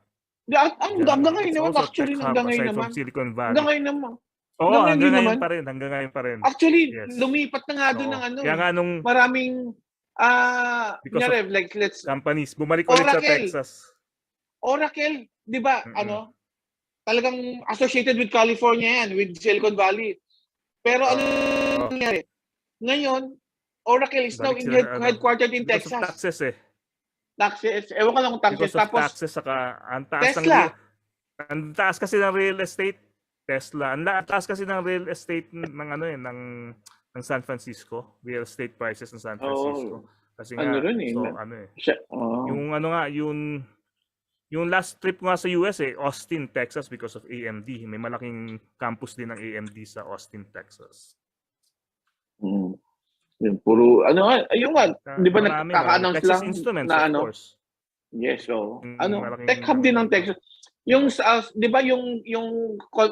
Hanggang ngayon naman, actually, hanggang ngayon naman. Silicon Valley. Hanggang ngayon naman. Oo, hanggang ngayon pa rin. Actually, Yes. lumipat na nga doon ng Kaya nga nung maraming because kunyari, like let's companies, bumalik ulit sa Oracle. Texas. Oracle, 'di ba? Talagang associated with California yan, with Silicon Valley. Pero ano nangyari? Ngayon, Oracle is now Balik in sila, headquartered in Because Texas. of taxes Taxes. Ewan ko lang kung taxes. Because of Tapos, taxes, saka ang taas Tesla. ang taas kasi ng real estate. Tesla. Ang taas kasi ng real estate ng San Francisco. Real estate prices ng San Francisco. Kasi nga, yung last trip nga sa US Austin, Texas because of AMD. May malaking campus din ng AMD sa Austin, Texas. Yung puro, ayun nga, di ba nagkaka-announce lang Instruments, na of course. Yes, Malaking- tech hub din ng Texas. Yung, di ba yung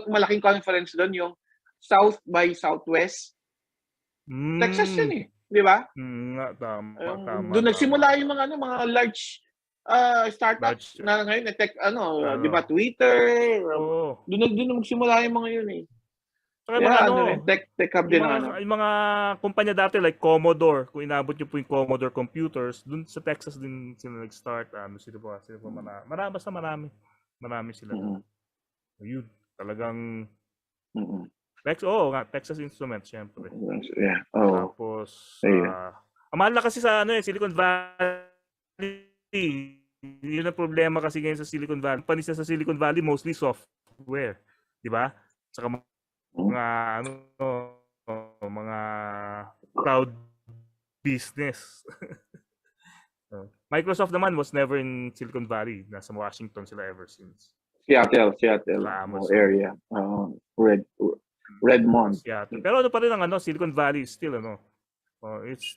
malaking conference doon, yung South by Southwest, Texas yun di ba? Tama. Doon nagsimula yung mga large startups na ngayon, tech, di ba, Twitter, doon nagsimula yung mga yun tech hub din yung mga kumpanya dati like Commodore, kung inabot niyo po yung Commodore computers, dun sa Texas din sila nag-start. Sila pa marami sila. Yun, talagang Texas Instruments syempre. Yeah. Tapos ang mahal na kasi sa Silicon Valley. Yun ang problema kasi ngayon sa Silicon Valley. Companies sa Silicon Valley mostly software, di ba? Saka mga cloud business. Microsoft naman was never in Silicon Valley. Nasa Washington sila ever since. Seattle area. Redmond. Seattle. Pero pa rin ang Silicon Valley is still it's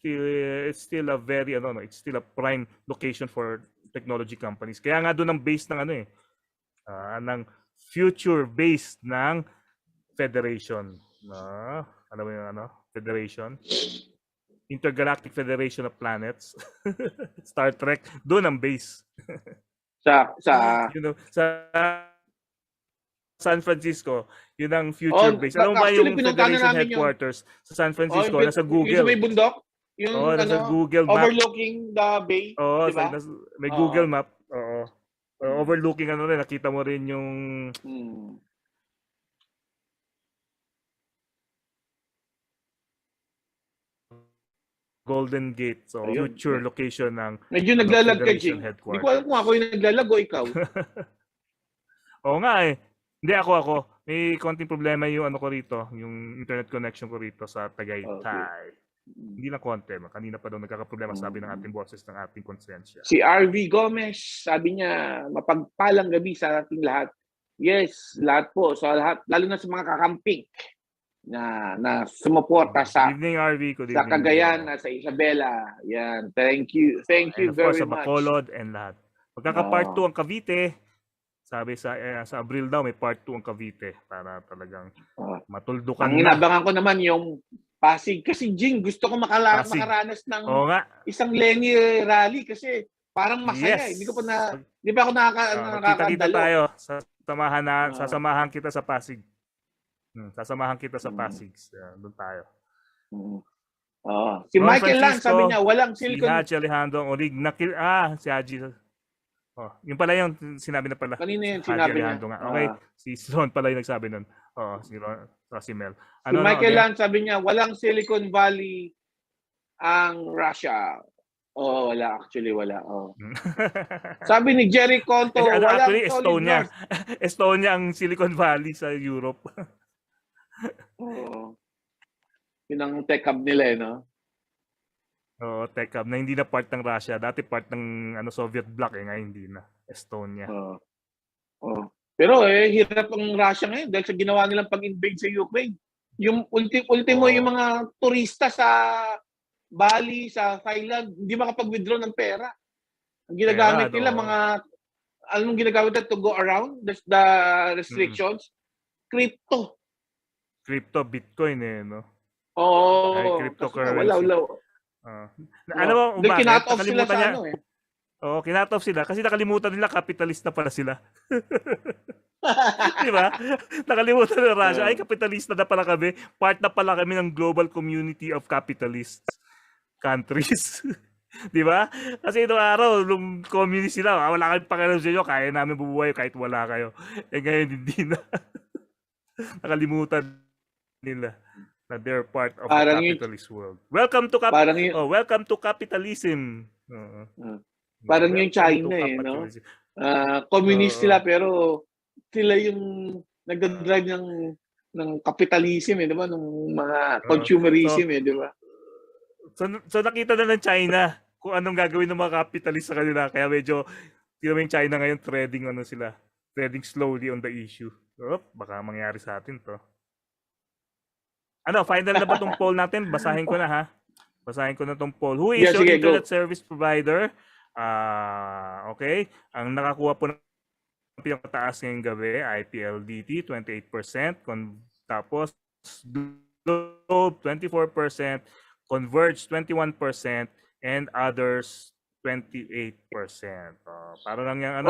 still a very it's still a prime location for technology companies. Kaya nga doon ang base ng ng future base ng Federation. Alam mo yung Federation? Intergalactic Federation of Planets. Star Trek. Doon ang base. Sa sa San Francisco, yun ang future base. Alam mo ba yung Federation headquarters sa San Francisco? Nasa Google. Yung may bundok? Yung nasa Google Map. Overlooking the bay? Diba? May Google Map. Overlooking rin. Nakita mo rin yung Golden Gate. So, future location ng medyo naglalag ka, Jing. Hindi Headquarters. ko alam kung ako yung naglalag o ikaw. Oo nga Hindi, ako. may konting problema yung ano ko rito, yung internet connection ko rito sa Okay. Tagaytay. Hindi lang konti, kanina pa daw nagkakaproblema sabi ng ating boses ng ating konsensya. Si RV Gomez, sabi niya, mapagpalang gabi sa ating lahat. Yes, lahat po. So lahat, lalo na sa mga kakamping na sumuporta sa Good evening, RV. Good sa evening. Cagayan, sa Isabela. Yan. Thank you. Thank you And of course, very sa much. Bacolod and lahat. Magkaka-part 2 ang Cavite. Sabi sa Abril daw, may part 2 ang Cavite para talagang matuldukan Ang inabangan ko naman yung Pasig. Kasi Jing, gusto ko Pasig. makaranas ng Oo nga. isang Lenny rally kasi parang masaya. Yes. Hindi ko pa di pa ako Kita-kita nakakadalo. tayo. Sasamahan kita sa Pasig. Sasamahan kita sa Pasig. Doon tayo. Si Ron Michael lang, Francisco, sabi niya, walang Si silicon. Haji Alejandro ang orig. Si Haji. Yung pala yung sinabi na pala. Kanina yung Haji sinabi niya. Alejandro nga. Okay. Si Ron pala yung nagsabi nun. Si Ron. Si Mel. Si Michael lang, sabi niya, walang Silicon Valley ang Russia. Wala. Actually, wala. Sabi ni Jerry Conto, walang actually, solid Estonia. north. Estonia ang Silicon Valley sa Europe. Yun ang tech hub nila, no? Tech hub na hindi na part ng Russia. Dati part ng Soviet bloc ngayon hindi na. Estonia. Pero hirap ang Russia ngayon dahil sa ginawa nilang pag-invade sa Ukraine. Yung ultimo yung mga turista sa Bali, sa Thailand, hindi makapag-withdraw ng pera. Ang ginagamit nila anong ginagamit nila to go around the restrictions? Crypto, Bitcoin no? cryptocurrency. Wala. Alam mo, kinat off sila sa kinat off sila kasi nakalimutan nila kapitalista pala sila. Di ba? Nakalimutan ng Russia, ay kapitalista na pala kami. Part na pala kami ng global community of capitalist countries. Di ba? Kasi itong araw, nung communist sila, wala kayong pakialam sa inyo, kaya namin bubuhay kahit wala kayo. Ngayon hindi na. Nakalimutan nila na they're part of the capitalist world. Welcome to welcome to capitalism. Parang yung China no? Communist sila pero sila yung nagdadrive ng capitalism di ba? Ng mga consumerism di ba? So nakita na ng China kung anong gagawin ng mga capitalist sa kanila. Kaya medyo yung China ngayon trading slowly on the issue. Baka mangyari sa atin to. Final na ba tong poll natin? Basahin ko na ha. Basahin ko na tong poll. Who is your internet service provider? Okay. Ang nakakuha po ng pinakataas ngayong gabi ay PLDT, 28%. Tapos Globe, 24%. Converge, 21%. And others, 28%. Para lang yung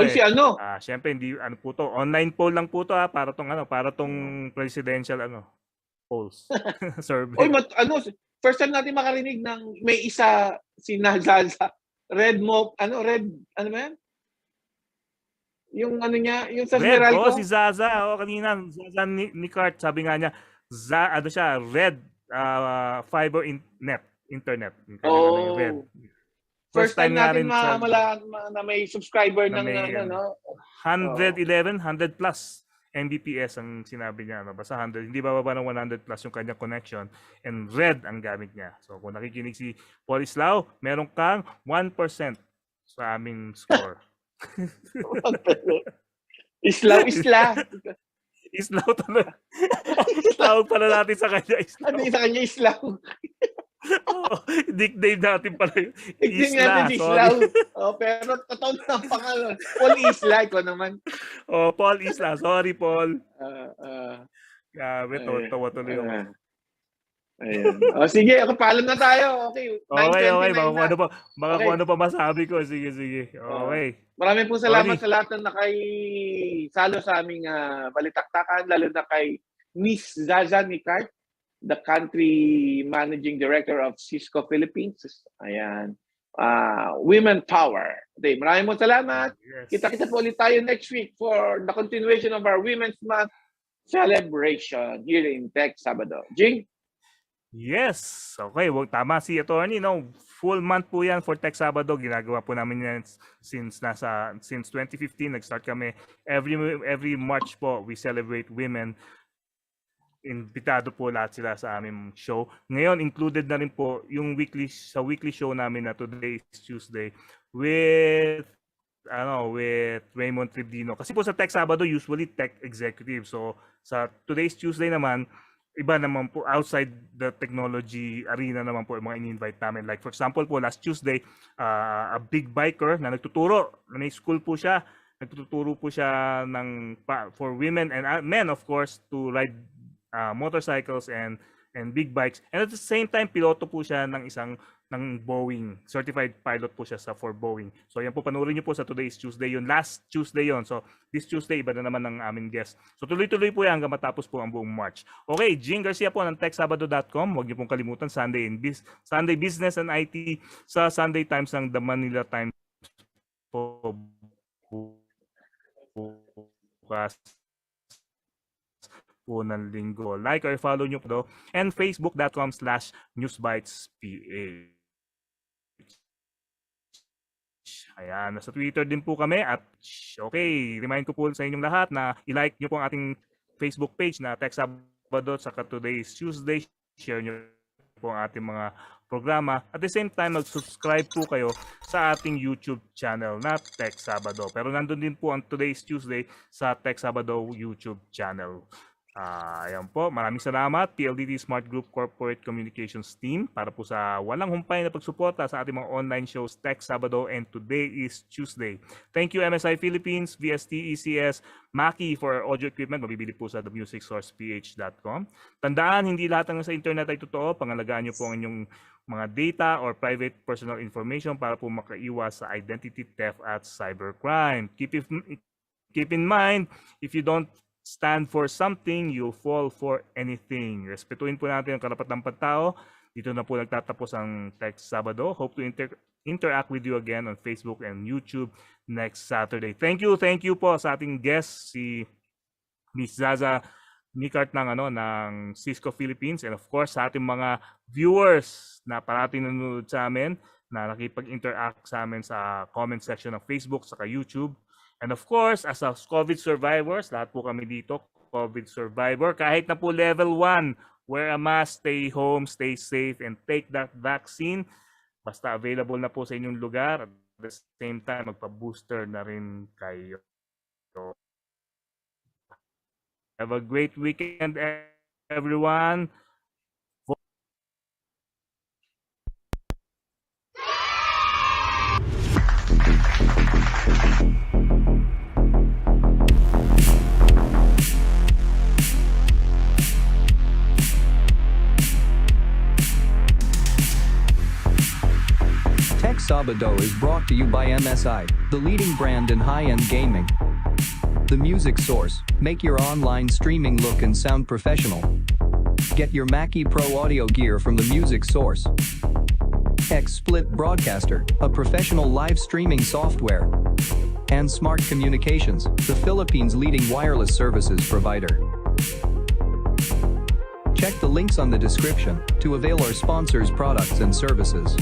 syempre hindi po to. Online poll lang po to ha, para tong presidential polls survey. First time natin makarinig ng may isa si Zaza red ano ba yan? Yung niya, yung sa Red, si Zaza, kanina Zaza Nicart, sabi nga niya, red fiber internet. Red. First time natin na may subscriber ng 111, 100 plus Mbps ang sinabi niya. Basta 100, hindi bababa ng 100 plus yung kanyang connection. And red ang gamit niya. So kung nakikinig si Paul Islao, meron kang 1% sa aming score. Islaw. Islaw talaga. Tawag pala natin sa kanya Islaw. Ano sa kanya Islaw? Nickname natin pala yun. Islaw. Pero totoo na ang pangalan. Paul Isla ko naman. Paul Isla. Sorry, Paul. Grabe, tawa tuloy ako. Ayan. Sige, paalam na tayo. Okay. Okay. Baka kung ano pa masabi ko. Sige. Okay. Maraming po salamat sa lahat na nakisalo sa aming balitaktakan, lalo na kay Miss Zaza Nicart, the country managing director of Cisco Philippines. Ayan. Women Power. Okay, maraming po salamat. Yes. Kita-kita po ulit tayo next week for the continuation of our Women's Month celebration here in TechSabado. Jing? Yes. Okay, tama si attorney, no. Full month po 'yan for TechSabado. Ginagawa po namin 'yan since 2015 nag-start kami. Every March po we celebrate women. Imbitado po lahat sila sa aming show. Ngayon included na rin po yung weekly show namin na today is Tuesday with Raymund Tribdino. Kasi po sa TechSabado usually tech executive. So sa today's Tuesday naman iba naman po outside the technology arena naman po yung mga in-invite namin. Like for example po last Tuesday a big biker na nagtuturo, may school po siya, nagtuturo po siya for women and men of course to ride motorcycles and big bikes, and at the same time piloto po siya ng Boeing, certified pilot po siya for Boeing. So yan po, panoorin niyo po sa today's Tuesday, yun last Tuesday yon. So this Tuesday iba na naman ng aming guest. So tuloy-tuloy po yan hanggang matapos po ang buong March. Okay, Jing Garcia po ng TechSabado.com. Huwag niyo pong kalimutan Sunday Business and IT sa Sunday Times ng The Manila Times po bukas po ng linggo. Like or follow nyo po and facebook.com/newsbytes.ph. Ayan, nasa Twitter din po kami at okay, remind ko po sa inyong lahat na i-like nyo po ang ating Facebook page na TechSabado sa today's Tuesday. Share nyo po ang ating mga programa. At the same time, mag-subscribe po kayo sa ating YouTube channel na TechSabado. Pero nandun din po ang today's Tuesday sa TechSabado YouTube channel. Ayan po, maraming salamat PLDT Smart Group Corporate Communications Team para po sa walang humpay na pagsuporta sa ating mga online shows TechSabado and Today is Tuesday. Thank you MSI Philippines, VST, ECS, Maki for audio equipment. Mabibili po sa themusicsourceph.com. Tandaan, hindi lahat ng sa internet ay totoo. Pangalagaan nyo po ang inyong mga data or private personal information para po makaiwas sa identity theft at cybercrime. Keep in mind, if you don't stand for something, you'll fall for anything. Respetuhin po natin ang karapatang pagtao. Dito na po nagtatapos ang TechSabado. Hope to interact with you again on Facebook and YouTube next Saturday. Thank you po sa ating guest, si Miss Zaza Nicart ng Cisco Philippines, and of course sa ating mga viewers na parating nanonood sa amin na nakipag-interact sa amin sa comment section ng Facebook saka YouTube. And of course, as a COVID survivors, lahat po kami dito, COVID survivor, kahit na po level 1, wear a mask, stay home, stay safe, and take that vaccine. Basta available na po sa inyong lugar. At the same time, magpa-booster na rin kayo. Have a great weekend, everyone. TechSabado is brought to you by MSI, the leading brand in high-end gaming. The Music Source, make your online streaming look and sound professional. Get your Mackie Pro audio gear from the Music Source. XSplit Broadcaster, a professional live streaming software. And Smart Communications, the Philippines' leading wireless services provider. Check the links on the description to avail our sponsors' products and services.